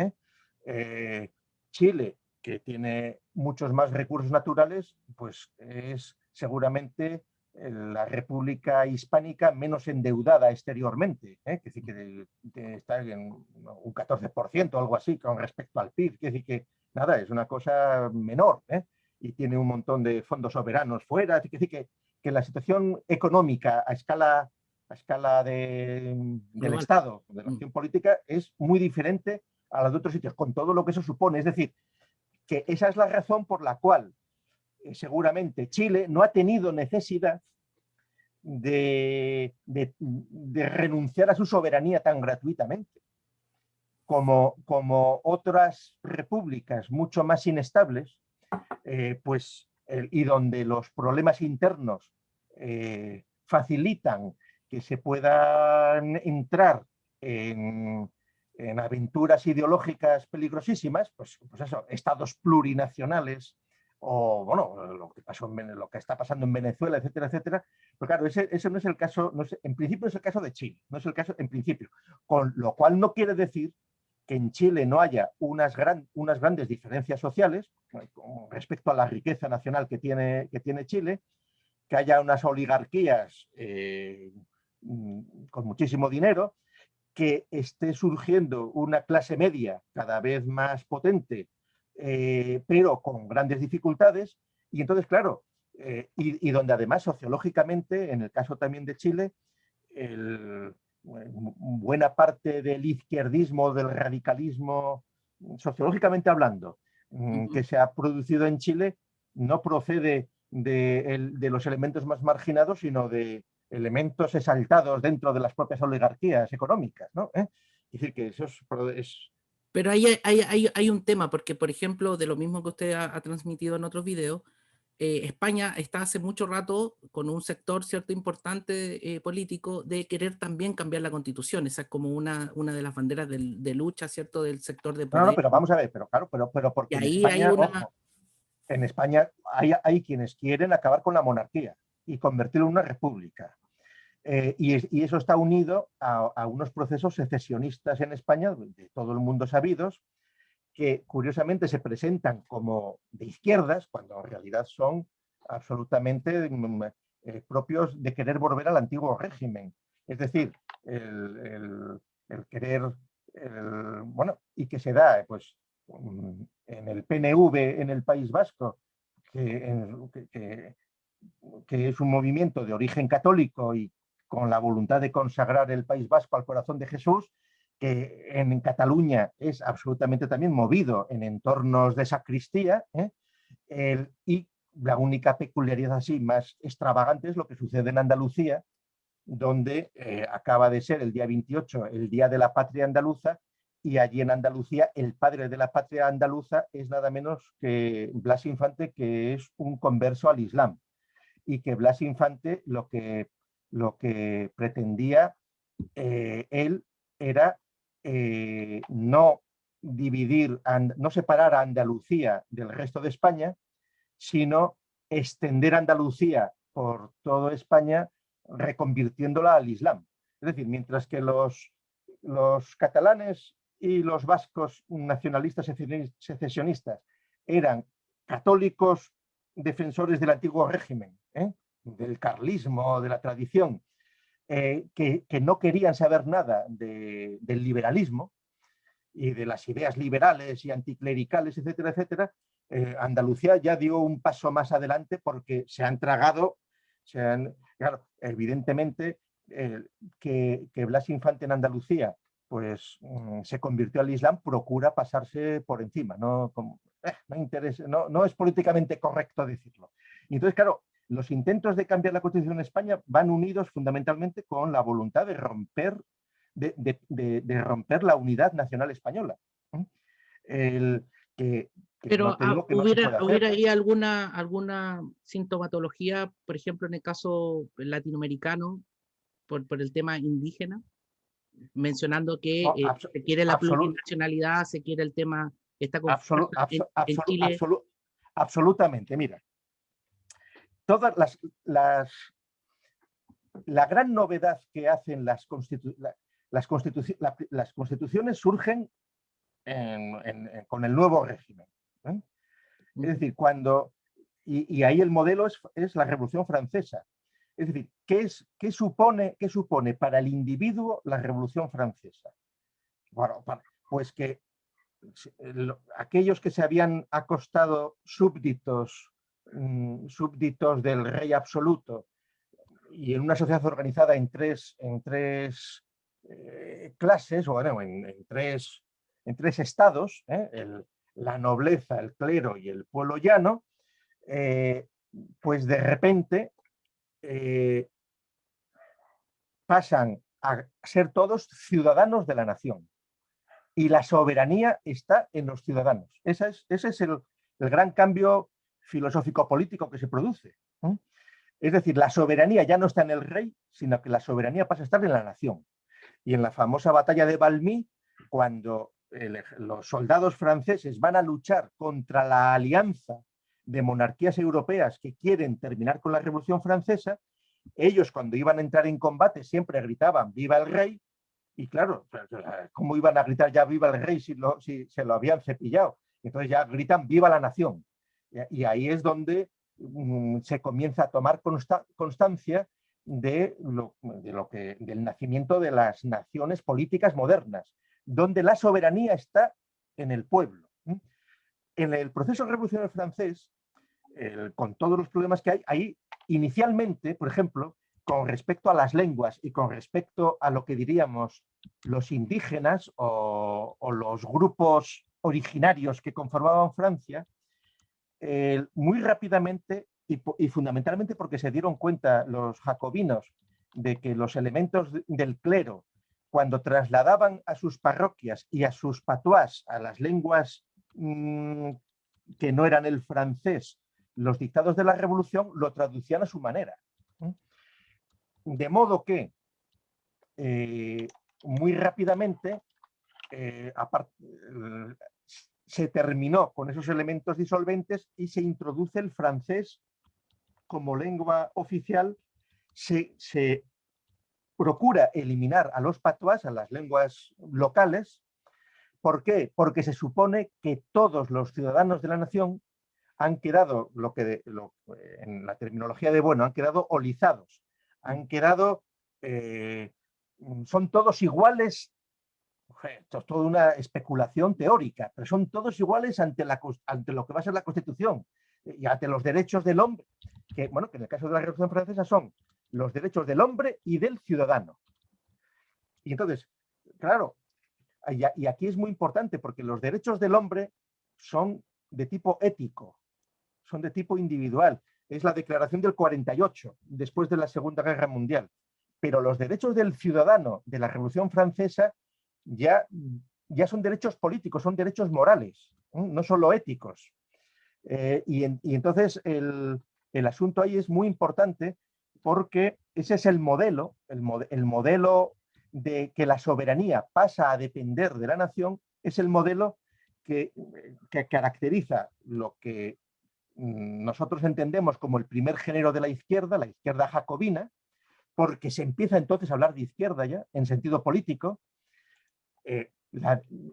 Chile, que tiene muchos más recursos naturales, pues es seguramente la república hispánica menos endeudada exteriormente, es decir, que está en un 14% o algo así con respecto al PIB, es decir, que nada, es una cosa menor, y tiene un montón de fondos soberanos fuera, es decir, que la situación económica a escala del Estado, de la acción política, es muy diferente a la de otros sitios, con todo lo que eso supone. Es decir, que esa es la razón por la cual seguramente Chile no ha tenido necesidad de renunciar a su soberanía tan gratuitamente como otras repúblicas mucho más inestables, y donde los problemas internos facilitan que se puedan entrar en aventuras ideológicas peligrosísimas, pues eso, estados plurinacionales, o bueno, lo que está pasando en Venezuela, etcétera, etcétera. Pero claro, ese no es el caso, en principio no es el caso de Chile, no es el caso en principio, con lo cual no quiere decir que en Chile no haya unas grandes diferencias sociales respecto a la riqueza nacional que tiene Chile, que haya unas oligarquías con muchísimo dinero, que esté surgiendo una clase media cada vez más potente, pero con grandes dificultades, y entonces, claro, y donde además sociológicamente, en el caso también de Chile, buena parte del izquierdismo, del radicalismo, sociológicamente hablando, que se ha producido en Chile, no procede de los elementos más marginados, sino de elementos exaltados dentro de las propias oligarquías económicas, ¿no? Es decir, que eso es... Pero hay un tema, porque, por ejemplo, de lo mismo que usted ha transmitido en otros videos, España está hace mucho rato con un sector cierto importante político de querer también cambiar la constitución. Esa es como una de las banderas de lucha, ¿cierto?, del sector de poder. No, pero vamos a ver, pero claro, pero porque y ahí en España, hay una... ojo, en España hay quienes quieren acabar con la monarquía y convertirlo en una república. Y eso está unido a unos procesos secesionistas en España, de todo el mundo sabidos, que curiosamente se presentan como de izquierdas, cuando en realidad son absolutamente propios de querer volver al antiguo régimen. Es decir, el querer, bueno, y que se da pues, en el PNV en el País Vasco, que es un movimiento de origen católico y con la voluntad de consagrar el País Vasco al corazón de Jesús, que en Cataluña es absolutamente también movido en entornos de sacristía, y la única peculiaridad así más extravagante es lo que sucede en Andalucía, donde acaba de ser el día 28 el Día de la Patria Andaluza, y allí en Andalucía el padre de la patria andaluza es nada menos que Blas Infante, que es un converso al Islam, y que Blas Infante lo que pretendía él era no separar a Andalucía del resto de España, sino extender Andalucía por toda España, reconvirtiéndola al Islam. Es decir, mientras que los catalanes y los vascos nacionalistas secesionistas eran católicos defensores del antiguo régimen, del carlismo, de la tradición, que no querían saber nada del liberalismo y de las ideas liberales y anticlericales, etcétera, etcétera, Andalucía ya dio un paso más adelante porque se han tragado, claro, evidentemente que Blas Infante en Andalucía pues se convirtió al Islam, procura pasarse por encima, no interesa, no es políticamente correcto decirlo. Y entonces, claro, los intentos de cambiar la Constitución en España van unidos fundamentalmente con la voluntad de romper la unidad nacional española. Pero no te digo que no se puede hacer. ¿hubiera ahí alguna sintomatología, por ejemplo, en el caso latinoamericano, por el tema indígena? Mencionando que No, se quiere la plurinacionalidad, se quiere el tema, esta en Chile. Absolutamente, mira. Todas la gran novedad que hacen las constituciones surgen con el nuevo régimen. Es decir, y ahí el modelo es la Revolución Francesa. Es decir, ¿qué supone para el individuo la Revolución Francesa? Bueno, pues que aquellos que se habían acostado súbditos del rey absoluto y en una sociedad organizada en tres clases, o bueno, en tres estados, la nobleza, el clero y el pueblo llano, pues de repente pasan a ser todos ciudadanos de la nación. Y la soberanía está en los ciudadanos. Ese es el gran cambio filosófico-político que se produce. Es decir, la soberanía ya no está en el rey, sino que la soberanía pasa a estar en la nación. Y en la famosa batalla de Valmy, cuando los soldados franceses van a luchar contra la alianza de monarquías europeas que quieren terminar con la Revolución Francesa, ellos cuando iban a entrar en combate siempre gritaban ¡Viva el rey! Y claro, ¿cómo iban a gritar ya viva el rey si se lo habían cepillado? Entonces ya gritan viva la nación. Y ahí es donde se comienza a tomar constancia del nacimiento de las naciones políticas modernas, donde la soberanía está en el pueblo. En el proceso revolucionario francés, con todos los problemas que hay, ahí inicialmente, por ejemplo, con respecto a las lenguas y con respecto a lo que diríamos los indígenas o los grupos originarios que conformaban Francia, muy rápidamente y fundamentalmente porque se dieron cuenta los jacobinos de que los elementos del clero, cuando trasladaban a sus parroquias y a sus patuás, a las lenguas que no eran el francés, los dictados de la revolución lo traducían a su manera. De modo que muy rápidamente se terminó con esos elementos disolventes y se introduce el francés como lengua oficial. Se procura eliminar a los patuás, a las lenguas locales. ¿Por qué? Porque se supone que todos los ciudadanos de la nación han quedado, en la terminología de Bueno, han quedado olizados, han quedado, son todos iguales. Esto es toda una especulación teórica, pero son todos iguales ante lo que va a ser la Constitución y ante los derechos del hombre, que en el caso de la Revolución Francesa son los derechos del hombre y del ciudadano. Y entonces, claro, y aquí es muy importante porque los derechos del hombre son de tipo ético, son de tipo individual. Es la Declaración del 48, después de la Segunda Guerra Mundial. Pero los derechos del ciudadano de la Revolución Francesa ya son derechos políticos, son derechos morales, no solo éticos. Y entonces el asunto ahí es muy importante porque ese es el modelo de que la soberanía pasa a depender de la nación, es el modelo que caracteriza lo que nosotros entendemos como el primer género de la izquierda jacobina, porque se empieza entonces a hablar de izquierda ya, en sentido político.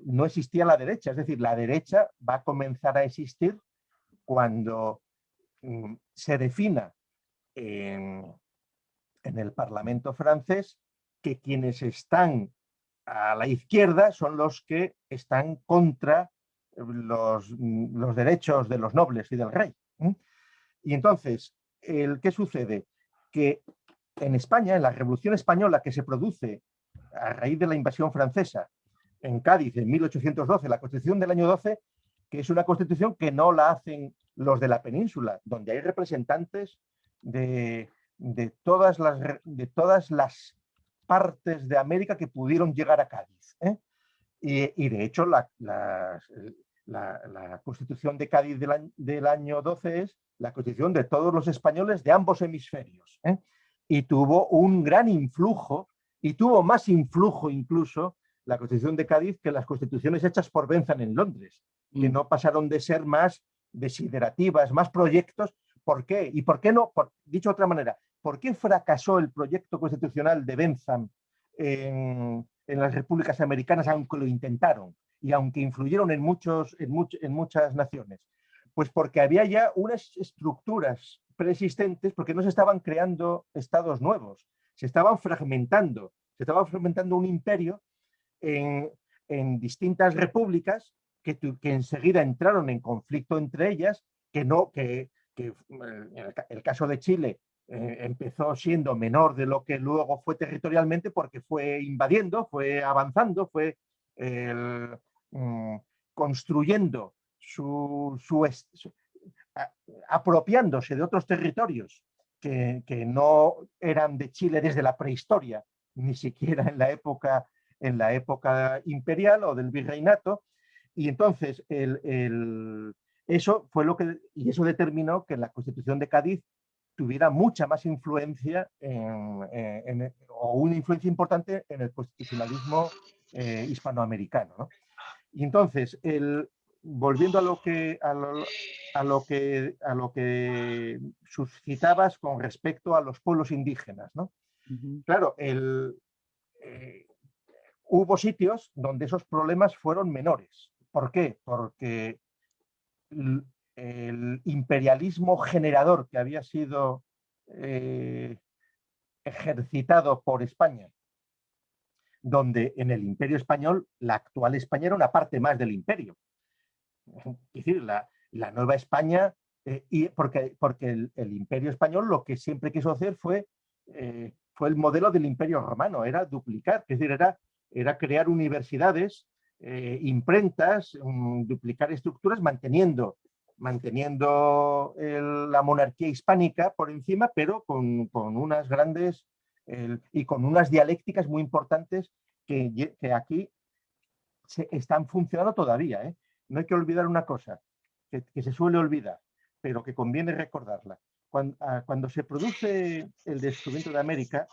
No existía la derecha, es decir, la derecha va a comenzar a existir cuando se defina en el Parlamento francés que quienes están a la izquierda son los que están contra los derechos de los nobles y del rey. Y entonces, ¿qué sucede? Que en España, en la Revolución Española que se produce a raíz de la invasión francesa en Cádiz en 1812, la Constitución del año 12, que es una constitución que no la hacen los de la península, donde hay representantes de todas las partes de América que pudieron llegar a Cádiz. Y de hecho, la Constitución de Cádiz del año 12 es la Constitución de todos los españoles de ambos hemisferios. Y tuvo un gran influjo, y tuvo más influjo incluso la Constitución de Cádiz que las constituciones hechas por Bentham en Londres, que no pasaron de ser más desiderativas, más proyectos. ¿Por qué? ¿Y por qué no? Dicho de otra manera, ¿por qué fracasó el proyecto constitucional de Bentham en las repúblicas americanas, aunque lo intentaron y aunque influyeron en muchas naciones? Pues porque había ya unas estructuras preexistentes, porque no se estaban creando estados nuevos, se estaban fragmentando un imperio en distintas repúblicas que enseguida entraron en conflicto entre ellas, que el caso de Chile empezó siendo menor de lo que luego fue territorialmente, porque fue invadiendo, fue avanzando, fue construyendo apropiándose de otros territorios que no eran de Chile desde la prehistoria, ni siquiera en la época imperial o del virreinato. Y entonces eso fue eso determinó que la Constitución de Cádiz tuviera mucha más influencia o una influencia importante en el constitucionalismo hispanoamericano, ¿no? Y entonces, volviendo a lo que suscitabas con respecto a los pueblos indígenas, ¿no? Claro, hubo sitios donde esos problemas fueron menores. ¿Por qué? Porque el imperialismo generador que había sido ejercitado por España, donde en el Imperio Español la actual España era una parte más del imperio. Es decir, la Nueva España, porque el Imperio Español lo que siempre quiso hacer fue el modelo del Imperio Romano, era duplicar, es decir, era crear universidades, imprentas, duplicar estructuras, manteniendo la monarquía hispánica por encima, pero con unas grandes y con unas dialécticas muy importantes que aquí están funcionando todavía. No hay que olvidar una cosa que se suele olvidar, pero que conviene recordarla. Cuando se produce el descubrimiento de América,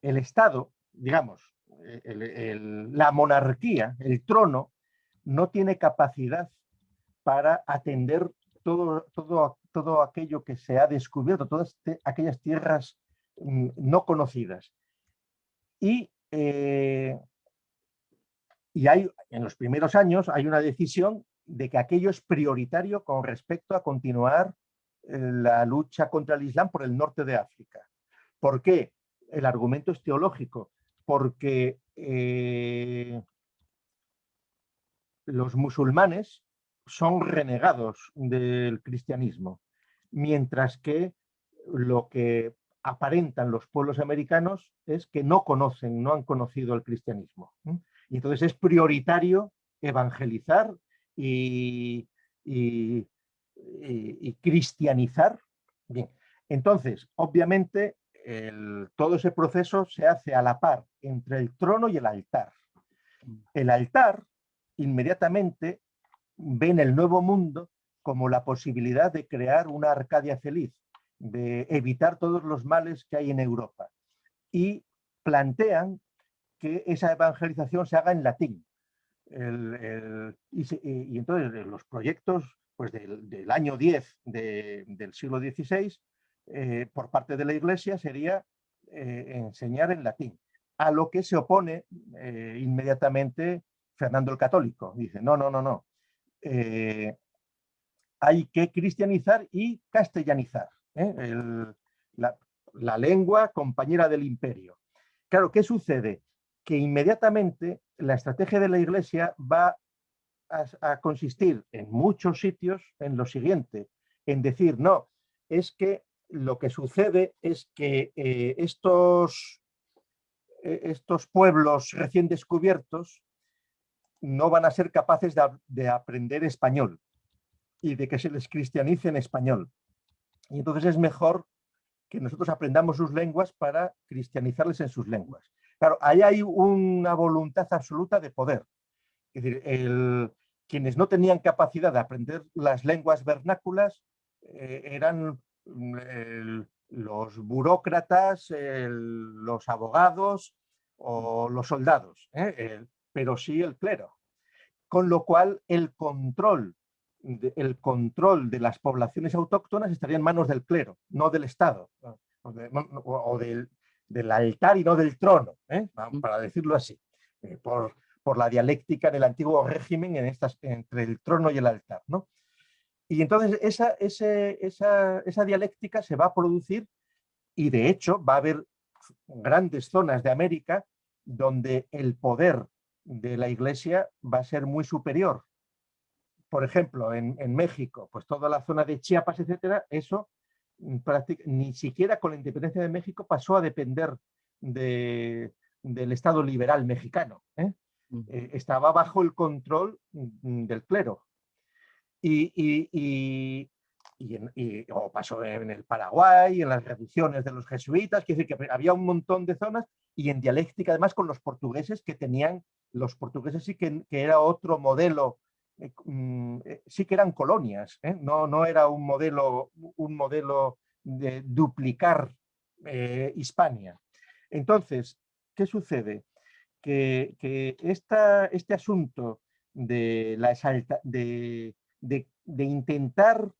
el Estado, digamos, la monarquía, el trono, no tiene capacidad para atender todo aquello que se ha descubierto, todas aquellas tierras no conocidas. Y en los primeros años hay una decisión de que aquello es prioritario con respecto a continuar la lucha contra el Islam por el norte de África. ¿Por qué? El argumento es teológico, porque los musulmanes son renegados del cristianismo, mientras que lo que aparentan los pueblos americanos es que no han conocido el cristianismo. Y entonces es prioritario evangelizar y cristianizar. Bien, entonces, obviamente, todo ese proceso se hace a la par entre el trono y el altar. El altar inmediatamente ve en el Nuevo Mundo como la posibilidad de crear una Arcadia feliz, de evitar todos los males que hay en Europa. Y plantean que esa evangelización se haga en latín. Y entonces los proyectos pues, del año 10 del siglo XVI por parte de la Iglesia sería enseñar en latín, a lo que se opone inmediatamente Fernando el Católico. Dice, no, no, no, no. Hay que cristianizar y castellanizar. La lengua compañera del imperio. Claro, ¿qué sucede? Que inmediatamente la estrategia de la Iglesia va a consistir en muchos sitios en lo siguiente, en decir, no, es que lo que sucede es que estos pueblos recién descubiertos no van a ser capaces de aprender español y de que se les cristianice en español. Y entonces es mejor que nosotros aprendamos sus lenguas para cristianizarles en sus lenguas. Claro, ahí hay una voluntad absoluta de poder. Es decir, quienes no tenían capacidad de aprender las lenguas vernáculas eran los burócratas, los abogados o los soldados, pero sí el clero. Con lo cual el control de las poblaciones autóctonas estaría en manos del clero, no del Estado, o del altar y no del trono, para decirlo así, por la dialéctica del antiguo régimen entre el trono y el altar, ¿no? Y entonces esa dialéctica se va a producir y de hecho va a haber grandes zonas de América donde el poder de la Iglesia va a ser muy superior. Por ejemplo, en México, pues toda la zona de Chiapas, etcétera, eso ni siquiera con la independencia de México pasó a depender del Estado liberal mexicano. Estaba bajo el control del clero. O pasó en el Paraguay, en las reducciones de los jesuitas, quiere decir que había un montón de zonas y en dialéctica además con los portugueses los portugueses sí que era otro modelo, sí que eran colonias, no era un modelo de duplicar Hispania. Entonces, ¿qué sucede? Que este asunto de intentar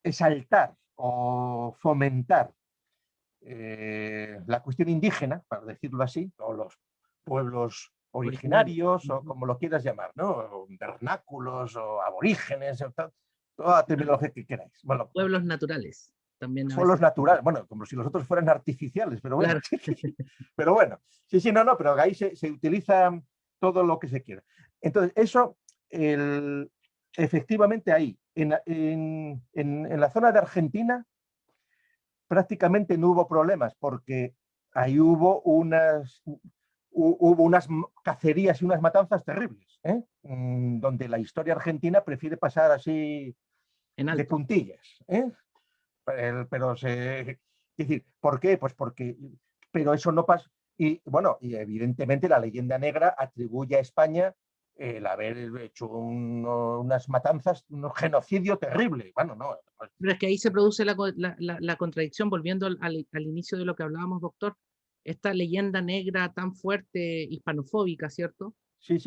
exaltar o fomentar la cuestión indígena, para decirlo así, o los pueblos originarios, o como lo quieras llamar, ¿no? O vernáculos o aborígenes, o toda la terminología que queráis. Bueno, pueblos naturales. También pueblos naturales, bueno, como si los otros fueran artificiales, pero bueno. Claro. Pero bueno, sí, no, pero ahí se utiliza todo lo que se quiera. Entonces, eso, efectivamente ahí, en la zona de Argentina, prácticamente no hubo problemas, porque ahí hubo unas cacerías y unas matanzas terribles, donde la historia argentina prefiere pasar así de puntillas. Pero es decir, ¿por qué? Pues pero eso no pasa. Y bueno, y evidentemente la leyenda negra atribuye a España el haber hecho unas matanzas, un genocidio terrible. Bueno, no. Pero es que ahí se produce la contradicción, volviendo al inicio de lo que hablábamos, doctor, esta leyenda negra tan fuerte, hispanofóbica, ¿cierto? Sí.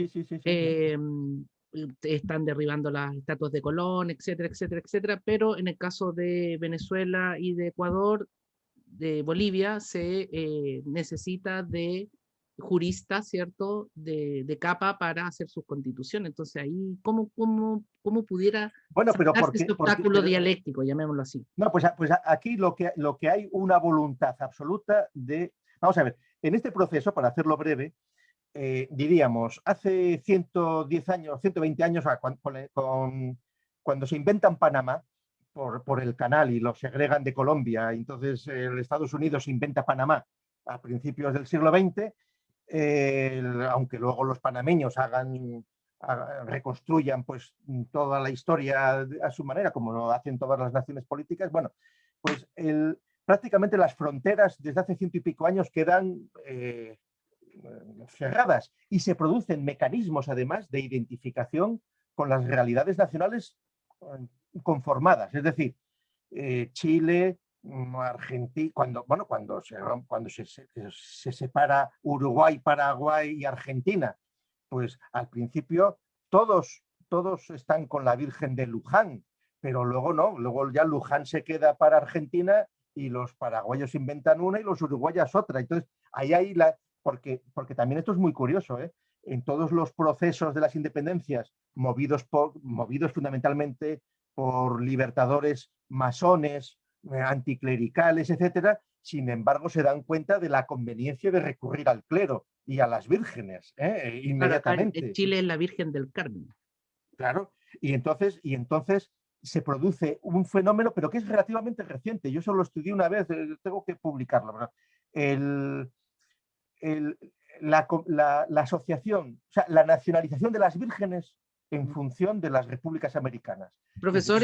Están derribando las estatuas de Colón, etcétera, etcétera, etcétera, pero en el caso de Venezuela y de Ecuador, de Bolivia, se necesita de juristas, ¿cierto?, de capa para hacer sus constituciones. Entonces ahí, ¿cómo pudiera este obstáculo dialéctico, llamémoslo así? No, pues aquí lo que hay una voluntad absoluta de... Vamos a ver, en este proceso, para hacerlo breve, diríamos, hace 110 años, 120 años, cuando se inventan Panamá por el canal y lo segregan de Colombia, entonces Estados Unidos inventa Panamá a principios del siglo XX, aunque luego los panameños reconstruyan pues toda la historia a su manera, como lo hacen todas las naciones políticas, bueno, pues prácticamente las fronteras desde hace 100 y pico años quedan cerradas y se producen mecanismos además de identificación con las realidades nacionales conformadas, es decir, Chile, Argentina, cuando se separa Uruguay, Paraguay y Argentina, pues al principio todos están con la Virgen de Luján, pero luego no, luego ya Luján se queda para Argentina y los paraguayos inventan una y los uruguayos otra. Entonces, porque también esto es muy curioso, ¿eh? En todos los procesos de las independencias, movidos fundamentalmente por libertadores masones, anticlericales, etcétera, sin embargo se dan cuenta de la conveniencia de recurrir al clero y a las vírgenes, inmediatamente. Claro, en Chile es la Virgen del Carmen. Claro, y entonces se produce un fenómeno, pero que es relativamente reciente. Yo solo lo estudié una vez, tengo que publicarlo, ¿verdad? La asociación, o sea, la nacionalización de las vírgenes en función de las repúblicas americanas. Profesor,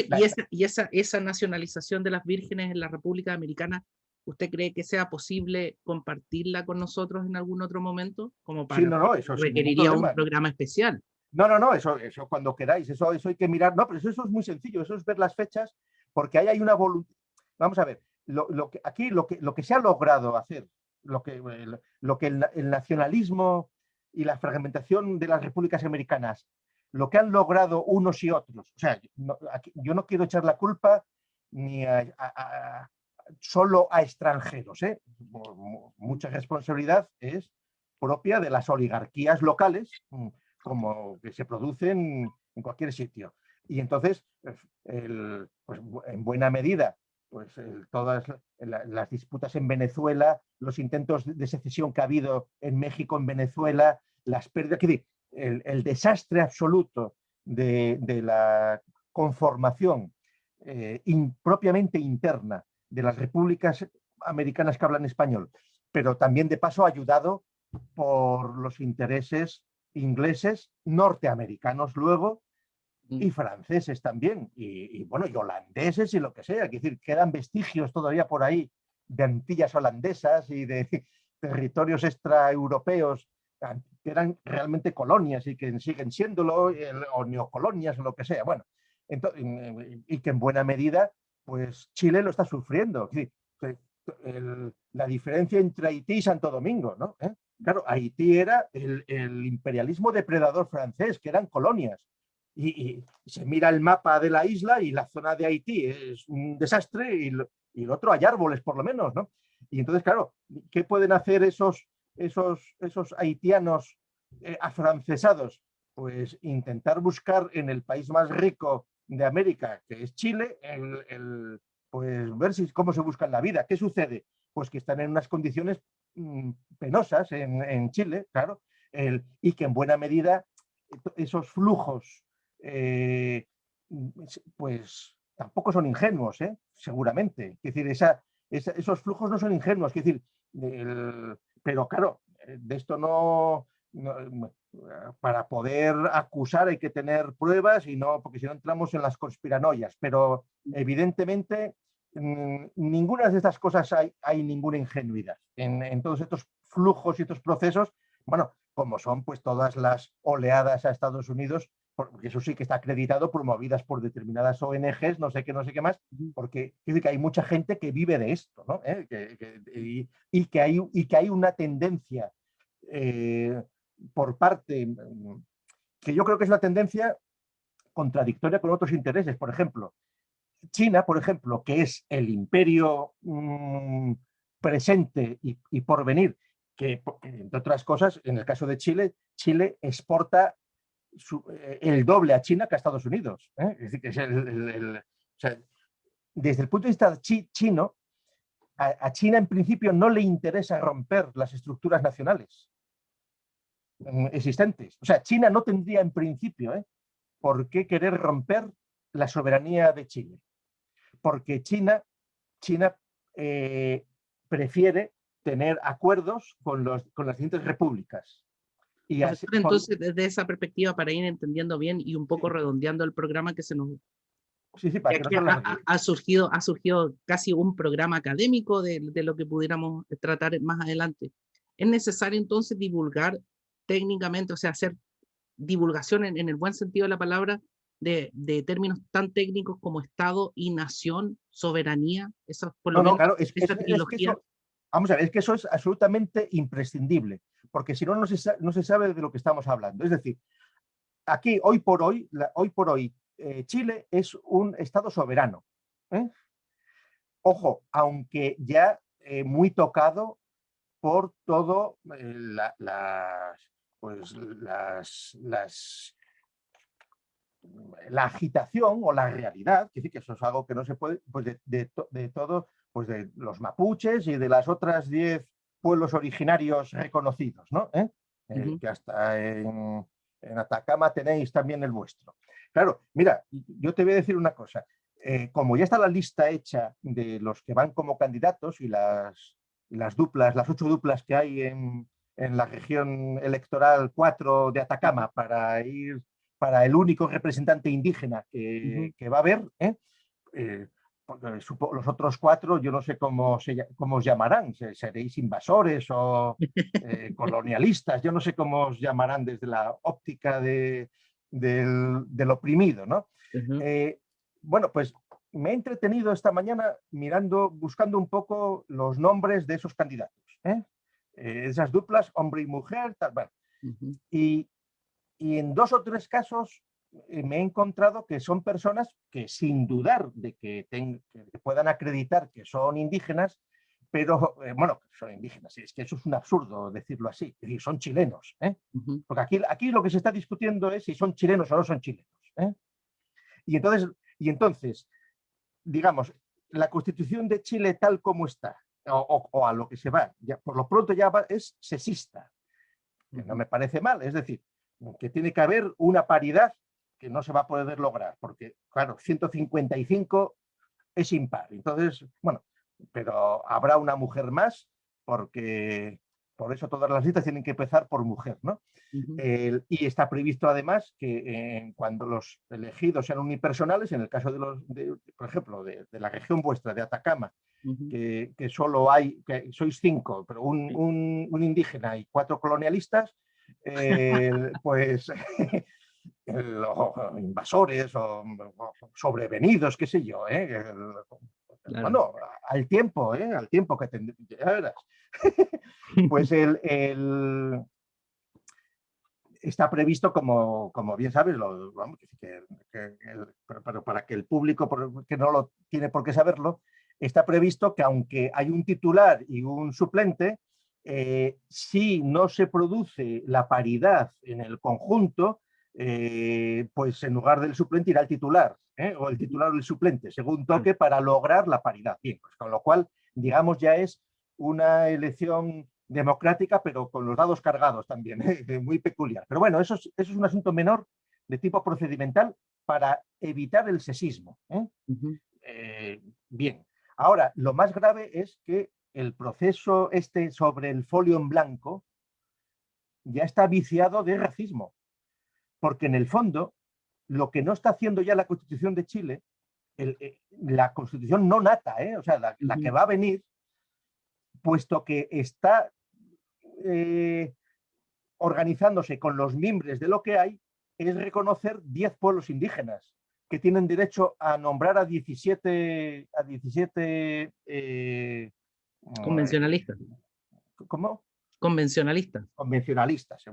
¿y esa nacionalización de las vírgenes en la República Americana, usted cree que sea posible compartirla con nosotros en algún otro momento? Como para, sí, no, eso requeriría un programa especial. No, eso cuando queráis, eso hay que mirar. No, pero eso es muy sencillo, eso es ver las fechas, porque ahí hay una voluntad. Vamos a ver, lo que se ha logrado hacer, lo que el nacionalismo y la fragmentación de las repúblicas americanas, lo que han logrado unos y otros. O sea, yo no quiero echar la culpa ni solo a extranjeros, ¿eh? Mucha responsabilidad es propia de las oligarquías locales, como que se producen en cualquier sitio. Y entonces, pues, en buena medida, pues todas las disputas en Venezuela, los intentos de secesión que ha habido en México, en Venezuela, las pérdidas, el desastre absoluto de la conformación propiamente interna de las repúblicas americanas que hablan español, pero también de paso ayudado por los intereses ingleses, norteamericanos luego, y franceses también, y bueno, y holandeses y lo que sea. Es decir, quedan vestigios todavía por ahí de Antillas holandesas y de territorios extraeuropeos que eran realmente colonias y que siguen siéndolo, o neocolonias o lo que sea. Bueno, entonces, y que en buena medida, pues Chile lo está sufriendo. Es decir, la diferencia entre Haití y Santo Domingo, ¿no? Claro, Haití era el imperialismo depredador francés, que eran colonias. Y se mira el mapa de la isla y la zona de Haití es un desastre y el otro hay árboles, por lo menos, ¿no? Y entonces, claro, ¿qué pueden hacer esos haitianos afrancesados? Pues intentar buscar en el país más rico de América, que es Chile, pues ver cómo se buscan la vida. ¿Qué sucede? Pues que están en unas condiciones penosas en Chile, claro, y que en buena medida esos flujos pues tampoco son ingenuos, seguramente. Es decir, esos flujos no son ingenuos. Es decir, pero claro, de esto no, para poder acusar hay que tener pruebas, y no, porque si no entramos en las conspiranoias. Pero evidentemente ninguna de estas cosas hay ninguna ingenuidad en todos estos flujos y estos procesos, bueno, como son pues todas las oleadas a Estados Unidos, porque eso sí que está acreditado, promovidas por determinadas ONGs, no sé qué más, porque que hay mucha gente que vive de esto, ¿no? Y que hay una tendencia por parte, que yo creo que es una tendencia contradictoria con otros intereses. Por ejemplo, China, por ejemplo, que es el imperio presente y por venir, que entre otras cosas, en el caso de Chile, Chile exporta el doble a China que a Estados Unidos. Es decir, que es o sea, desde el punto de vista chino, a China en principio no le interesa romper las estructuras nacionales existentes. O sea, China no tendría en principio por qué querer romper la soberanía de Chile, porque China prefiere tener acuerdos con las distintas repúblicas. Y así, entonces, desde esa perspectiva, para ir entendiendo bien y un poco redondeando el programa que se nos... para que no ha surgido casi un programa académico de lo que pudiéramos tratar más adelante. Es necesario entonces divulgar técnicamente, o sea, hacer divulgación en el buen sentido de la palabra, de términos tan técnicos como Estado y nación, soberanía, eso por lo No, no, menos, claro, esa es que trilogía. eso, vamos a ver, es que eso es absolutamente imprescindible, porque si no, no se sabe de lo que estamos hablando. Es decir, aquí, hoy por hoy, Chile es un Estado soberano. ¿Eh? Ojo, aunque ya muy tocado por todo pues, la agitación o la realidad, que sí que eso es algo que no se puede, pues de todo, pues de los mapuches y de las otras 10 pueblos originarios reconocidos, ¿no? Que hasta en Atacama tenéis también el vuestro. Claro, mira, yo te voy a decir una cosa. Como ya está la lista hecha de los que van como candidatos y las duplas, las 8 duplas que hay en la región electoral 4 de Atacama para el único representante indígena que va a haber, los otros 4, yo no sé cómo os llamarán, seréis invasores o colonialistas, yo no sé cómo os llamarán desde la óptica del oprimido, ¿no? Bueno, pues me he entretenido esta mañana buscando un poco los nombres de esos candidatos, esas duplas, hombre y mujer, tal, bueno. Y en 2 o 3 casos me he encontrado que son personas que, sin dudar de que puedan acreditar que son indígenas, pero, bueno, son indígenas, es que eso es un absurdo decirlo así, es decir, son chilenos, porque aquí lo que se está discutiendo es si son chilenos o no son chilenos. Y entonces, digamos, la Constitución de Chile tal como está, o a lo que se va, ya, por lo pronto ya es sexista, que no me parece mal, es decir, que tiene que haber una paridad que no se va a poder lograr, porque, claro, 155 es impar. Entonces, bueno, pero habrá una mujer más, porque por eso todas las listas tienen que empezar por mujer, ¿no? Y está previsto además que cuando los elegidos sean unipersonales, en el caso por ejemplo, de la región vuestra, de Atacama, que solo que sois 5, pero un indígena y 4 colonialistas, pues invasores o sobrevenidos, qué sé yo, Claro. bueno, al tiempo que ya verás. Pues está previsto, como bien sabes, vamos, pero para que el público que no lo tiene por qué saberlo, está previsto que aunque hay un titular y un suplente, si no se produce la paridad en el conjunto, pues en lugar del suplente irá el titular, o el titular o el suplente, según toque, para lograr la paridad. Bien, pues con lo cual, digamos, ya es una elección democrática, pero con los dados cargados también, muy peculiar. Pero bueno, eso es un asunto menor de tipo procedimental para evitar el sexismo. Bien, ahora, lo más grave es que el proceso sobre el folio en blanco ya está viciado de racismo, porque en el fondo lo que no está haciendo ya la Constitución de Chile, la Constitución no nata, o sea, la que va a venir, puesto que está organizándose con los mimbres de lo que hay, es reconocer 10 pueblos indígenas que tienen derecho a nombrar a 17 Convencionalistas. ¿Cómo? Convencionalistas. Convencionalistas.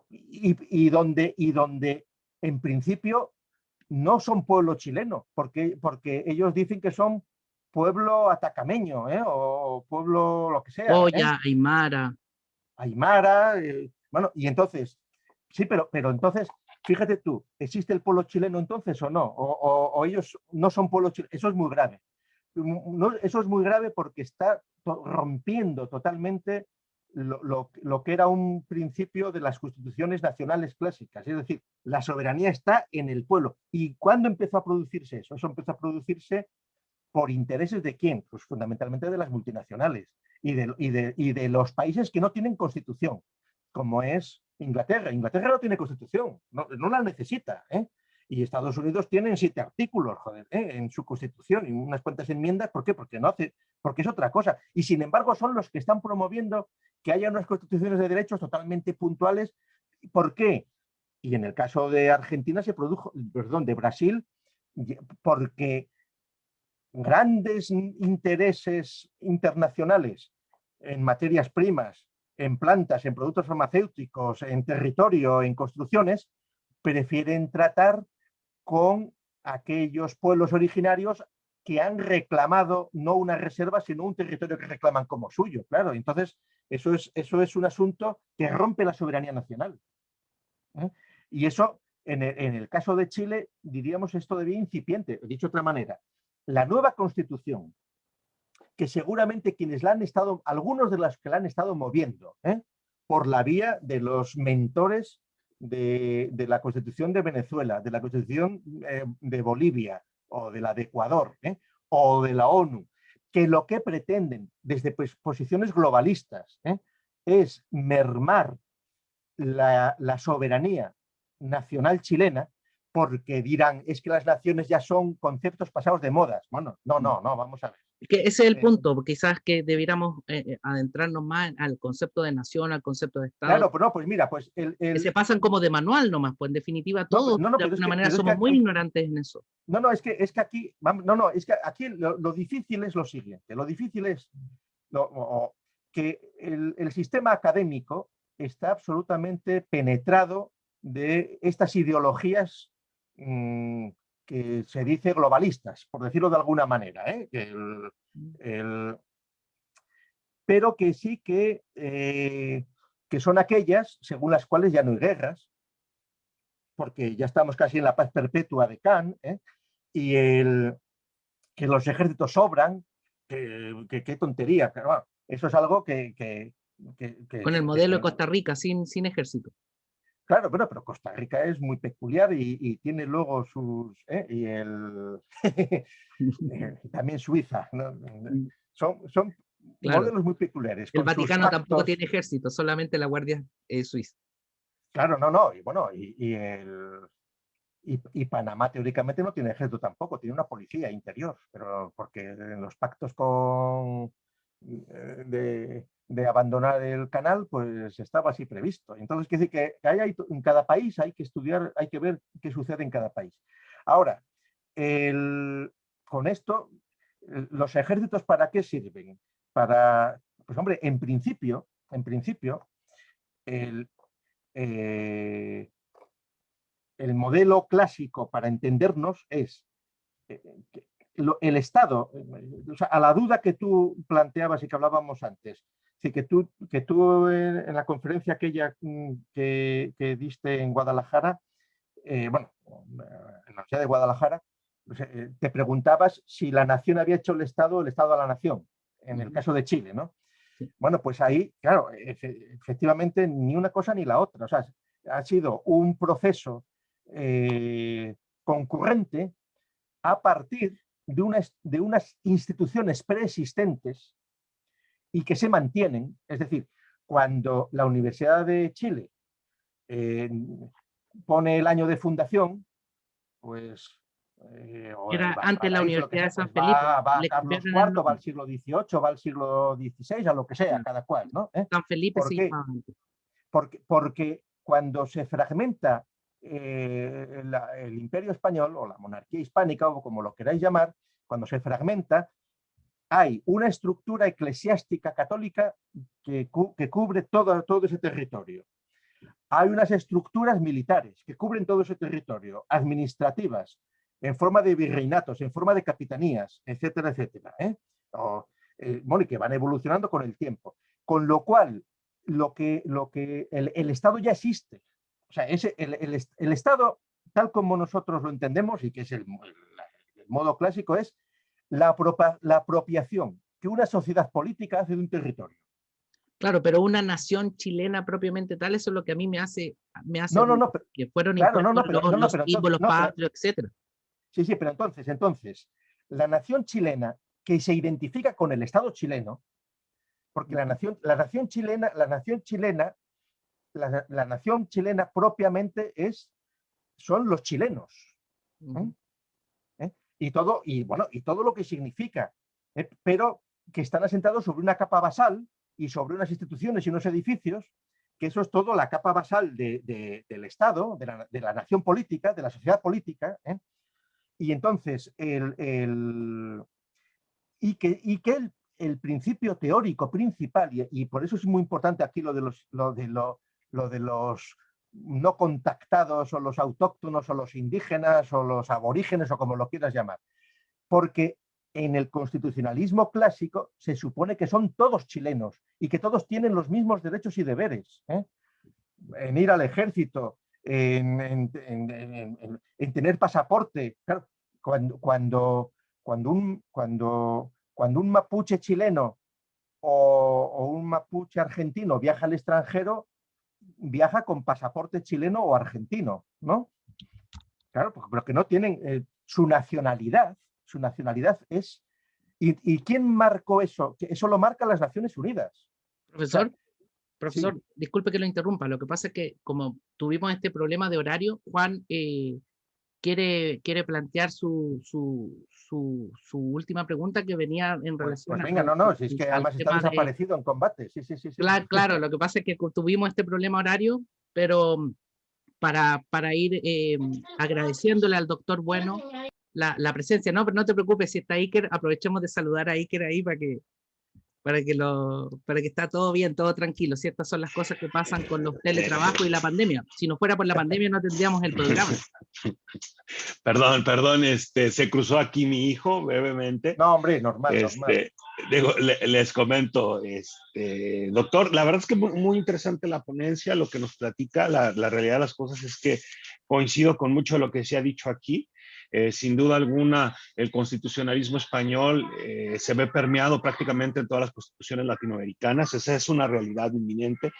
Y donde en principio no son pueblo chileno, porque ellos dicen que son pueblo atacameño, o pueblo lo que sea. Oya, Aymara. Aymara, bueno, y entonces, sí, pero entonces, fíjate tú, ¿existe el pueblo chileno entonces o no? O ellos no son pueblo chileno, eso es muy grave. Eso es muy grave porque está rompiendo totalmente lo que era un principio de las constituciones nacionales clásicas, es decir, la soberanía está en el pueblo. ¿Y cuándo empezó a producirse eso? Eso empezó a producirse ¿por intereses de quién? Pues fundamentalmente de las multinacionales y de los países que no tienen constitución, como es Inglaterra. Inglaterra no tiene constitución, no la necesita, y Estados Unidos tienen 7 artículos, joder, en su constitución y unas cuantas enmiendas. ¿Por qué? Porque es otra cosa. Y sin embargo son los que están promoviendo que haya unas constituciones de derechos totalmente puntuales. ¿Por qué? Y en el caso de Argentina se produjo, perdón, de Brasil, porque grandes intereses internacionales en materias primas, en plantas, en productos farmacéuticos, en territorio, en construcciones, prefieren tratar con aquellos pueblos originarios que han reclamado no una reserva, sino un territorio que reclaman como suyo. Claro, entonces eso es un asunto que rompe la soberanía nacional. Y eso, en el caso de Chile, diríamos esto de bien incipiente. Dicho de otra manera, la nueva Constitución, que seguramente quienes la han estado, algunos de los que la han estado moviendo, por la vía de los mentores de la Constitución de Venezuela, de la Constitución de Bolivia, o de la de Ecuador, o de la ONU, que lo que pretenden desde posiciones globalistas es mermar la soberanía nacional chilena, porque dirán, es que las naciones ya son conceptos pasados de modas. Bueno, no, vamos a ver. Que ese es el punto, quizás que debiéramos adentrarnos más al concepto de nación, al concepto de Estado. Claro, pero no, pues mira, pues que se pasan como de manual nomás, pues en definitiva todos de alguna manera somos muy ignorantes en eso. No, es que aquí, es que aquí lo difícil es lo siguiente, lo difícil es que el sistema académico está absolutamente penetrado de estas ideologías que se dice globalistas, por decirlo de alguna manera, pero que sí que son aquellas según las cuales ya no hay guerras, porque ya estamos casi en la paz perpetua de Kant, y que los ejércitos sobran, qué tontería. Bueno, eso es algo que con el modelo de Costa Rica, sin ejército. Claro, pero Costa Rica es muy peculiar y tiene luego sus... y también Suiza, ¿no? Son claro, modelos muy peculiares. El Vaticano tampoco tiene ejército, solamente la Guardia Suiza. Claro, y bueno, y Panamá teóricamente no tiene ejército tampoco, tiene una policía interior, pero porque en los pactos de abandonar el canal, pues estaba así previsto. Entonces, quiere decir que en cada país hay que estudiar, hay que ver qué sucede en cada país. Ahora, con esto, ¿los ejércitos para qué sirven? Pues hombre, en principio, el modelo clásico para entendernos es el Estado, o sea, a la duda que tú planteabas y que hablábamos antes, sí, que tú en la conferencia aquella que diste en Guadalajara, en la Universidad de Guadalajara, te preguntabas si la nación había hecho el Estado a la nación, en el caso de Chile, ¿no? Bueno, pues ahí, claro, efectivamente, ni una cosa ni la otra. O sea, ha sido un proceso concurrente a partir de unas instituciones preexistentes y que se mantienen. Es decir, cuando la Universidad de Chile pone el año de fundación, pues... era antes la Universidad de San Felipe. Va a Carlos IV, va al siglo XVIII, va al siglo XVI, a lo que sea, cada cual, ¿no? San Felipe sí. Porque cuando se fragmenta el Imperio Español o la monarquía hispánica, o como lo queráis llamar, cuando se fragmenta, hay una estructura eclesiástica católica que cubre todo ese territorio. Hay unas estructuras militares que cubren todo ese territorio, administrativas, en forma de virreinatos, en forma de capitanías, etcétera, etcétera. Bueno, y que van evolucionando con el tiempo. Con lo cual, el Estado ya existe. O sea, el Estado, tal como nosotros lo entendemos, y que es el modo clásico, es la apropiación que una sociedad política hace de un territorio. Claro, pero una nación chilena propiamente tal, eso es lo que a mí me hace no, que fueron claro, los símbolos patrios, etcétera. Sí, pero entonces, la nación chilena que se identifica con el Estado chileno, porque la nación chilena propiamente son los chilenos. Y todo lo que significa, pero que están asentados sobre una capa basal y sobre unas instituciones y unos edificios que eso es todo la capa basal del Estado, de la nación política, de la sociedad política, ¿eh? Y entonces, el principio teórico principal, y por eso es muy importante aquí lo de los no contactados, o los autóctonos, o los indígenas, o los aborígenes, o como lo quieras llamar, porque en el constitucionalismo clásico se supone que son todos chilenos y que todos tienen los mismos derechos y deberes, ¿eh? En ir al ejército, en tener pasaporte. Claro, cuando un mapuche chileno o un mapuche argentino viaja al extranjero, viaja con pasaporte chileno o argentino, ¿no? Claro, porque no tienen su nacionalidad es... ¿Y quién marcó eso? Eso lo marcan las Naciones Unidas. Profesor, O sea, profesor, sí. disculpe que lo interrumpa. Lo que pasa es que como tuvimos este problema de horario, Juan quiere plantear su última pregunta, que venía en Pues relación venga, no, si es que al además está tema de... desaparecido en combate. Sí. Claro, claro, lo que pasa es que tuvimos este problema horario, pero para ir agradeciéndole al doctor Bueno la presencia, ¿no? Pero no te preocupes, si está Iker, aprovechemos de saludar a Iker ahí para que está todo bien, todo tranquilo. Si estas son las cosas que pasan con los teletrabajos y la pandemia. Si no fuera por la pandemia no tendríamos el programa. Perdón, se cruzó aquí mi hijo brevemente. No, hombre, normal. Digo, les comento, doctor, la verdad es que muy interesante la ponencia, lo que nos platica. La realidad de las cosas es que coincido con mucho de lo que se ha dicho aquí. Sin duda alguna, el constitucionalismo español se ve permeado prácticamente en todas las constituciones latinoamericanas. Esa es una realidad inminente.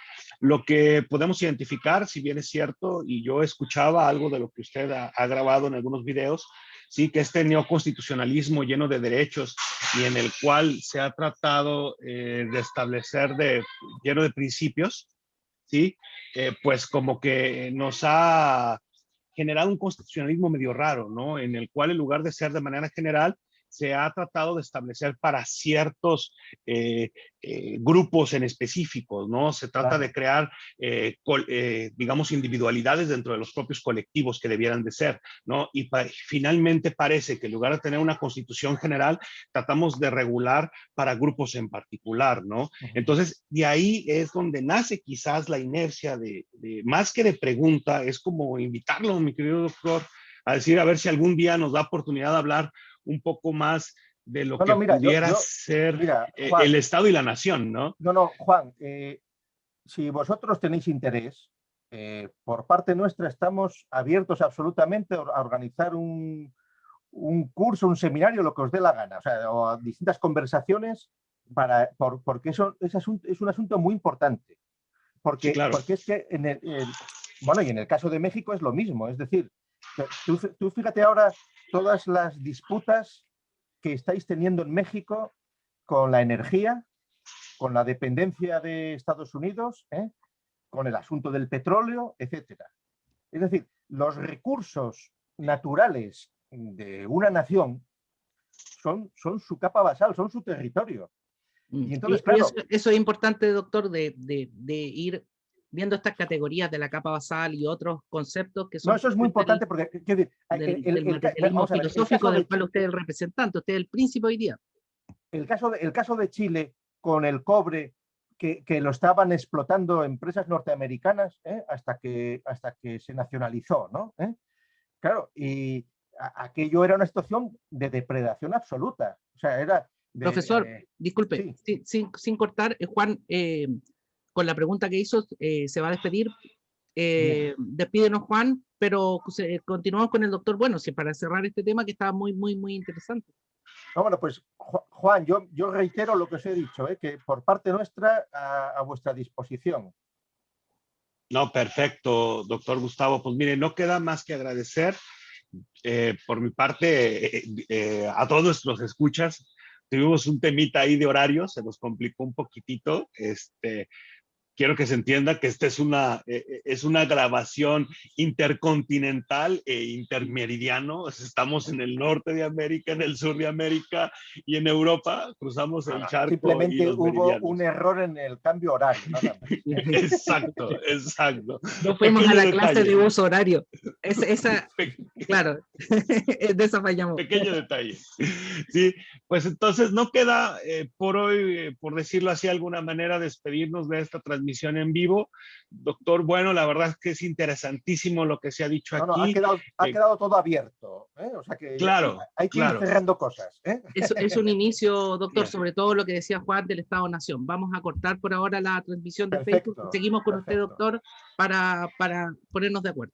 Lo que podemos identificar, si bien es cierto, y yo escuchaba algo de lo que usted ha grabado en algunos videos, sí, que este neoconstitucionalismo lleno de derechos y en el cual se ha tratado de establecer lleno de principios, sí, pues como que nos ha generado un constitucionalismo medio raro, ¿no? En el cual, en lugar de ser de manera general, se ha tratado de establecer para ciertos grupos en específicos, ¿no? Se trata de crear, digamos, individualidades dentro de los propios colectivos que debieran de ser, ¿no? Y finalmente parece que en lugar de tener una constitución general, tratamos de regular para grupos en particular, ¿no? Entonces, de ahí es donde nace quizás la inercia más que de pregunta, es como invitarlo, mi querido doctor, a decir, a ver si algún día nos da oportunidad de hablar un poco más de lo que Mira, pudiera ser Juan, el Estado y la nación, ¿no? Juan, si vosotros tenéis interés, por parte nuestra estamos abiertos absolutamente a organizar un curso, un seminario, lo que os dé la gana, o a distintas conversaciones, porque eso es un asunto muy importante. Porque, sí, claro. Porque es que bueno, y en el caso de México es lo mismo, es decir, tú fíjate ahora todas las disputas que estáis teniendo en México con la energía, con la dependencia de Estados Unidos, con el asunto del petróleo, etcétera. Es decir, los recursos naturales de una nación son su capa basal, son su territorio. Y entonces, claro, eso es importante, doctor, de ir viendo estas categorías de la capa basal y otros conceptos que son... No, eso es muy importante porque... del materialismo filosófico del cual usted es el representante, usted es el príncipe hoy día. El caso de Chile con el cobre, que lo estaban explotando empresas norteamericanas hasta que se nacionalizó, ¿no? Claro, y aquello era una situación de depredación absoluta. O sea, era... Profesor, disculpe, sí. sin cortar, Juan, con la pregunta que hizo, se va a despedir. Despídenos, Juan, pero continuamos con el doctor Bueno, sí, para cerrar este tema que estaba muy interesante. No, bueno, pues Juan, yo reitero lo que os he dicho, que por parte nuestra a vuestra disposición. No, perfecto, doctor Gustavo. Pues mire, no queda más que agradecer por mi parte a todos nuestros escuchas. Tuvimos un temita ahí de horario, se nos complicó un poquitito. quiero que se entienda que esta es una grabación intercontinental e intermeridiano. Estamos en el norte de América, en el sur de América y en Europa. Cruzamos el charco. Simplemente y los hubo meridianos. un error en el cambio horario. Nada más. Exacto, exacto. No fuimos Pequeño a la clase detalle. de uso horario. Claro, de esa fallamos. Pequeño detalle. Sí, pues entonces no queda por hoy, por decirlo así de alguna manera, despedirnos de esta transmisión en vivo. Doctor, bueno, la verdad es que es interesantísimo lo que se ha dicho aquí. Ha quedado todo abierto. O sea que claro, hay que ir cerrando cosas. Es un inicio, doctor, Bien. sobre todo lo que decía Juan del Estado-Nación. Vamos a cortar por ahora la transmisión de Perfecto, Facebook. Seguimos con usted, doctor, para ponernos de acuerdo.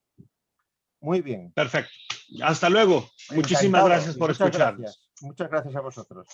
Muy bien. Perfecto. Hasta luego. Muchísimas Encantado. gracias por escucharnos. Muchas gracias a vosotros.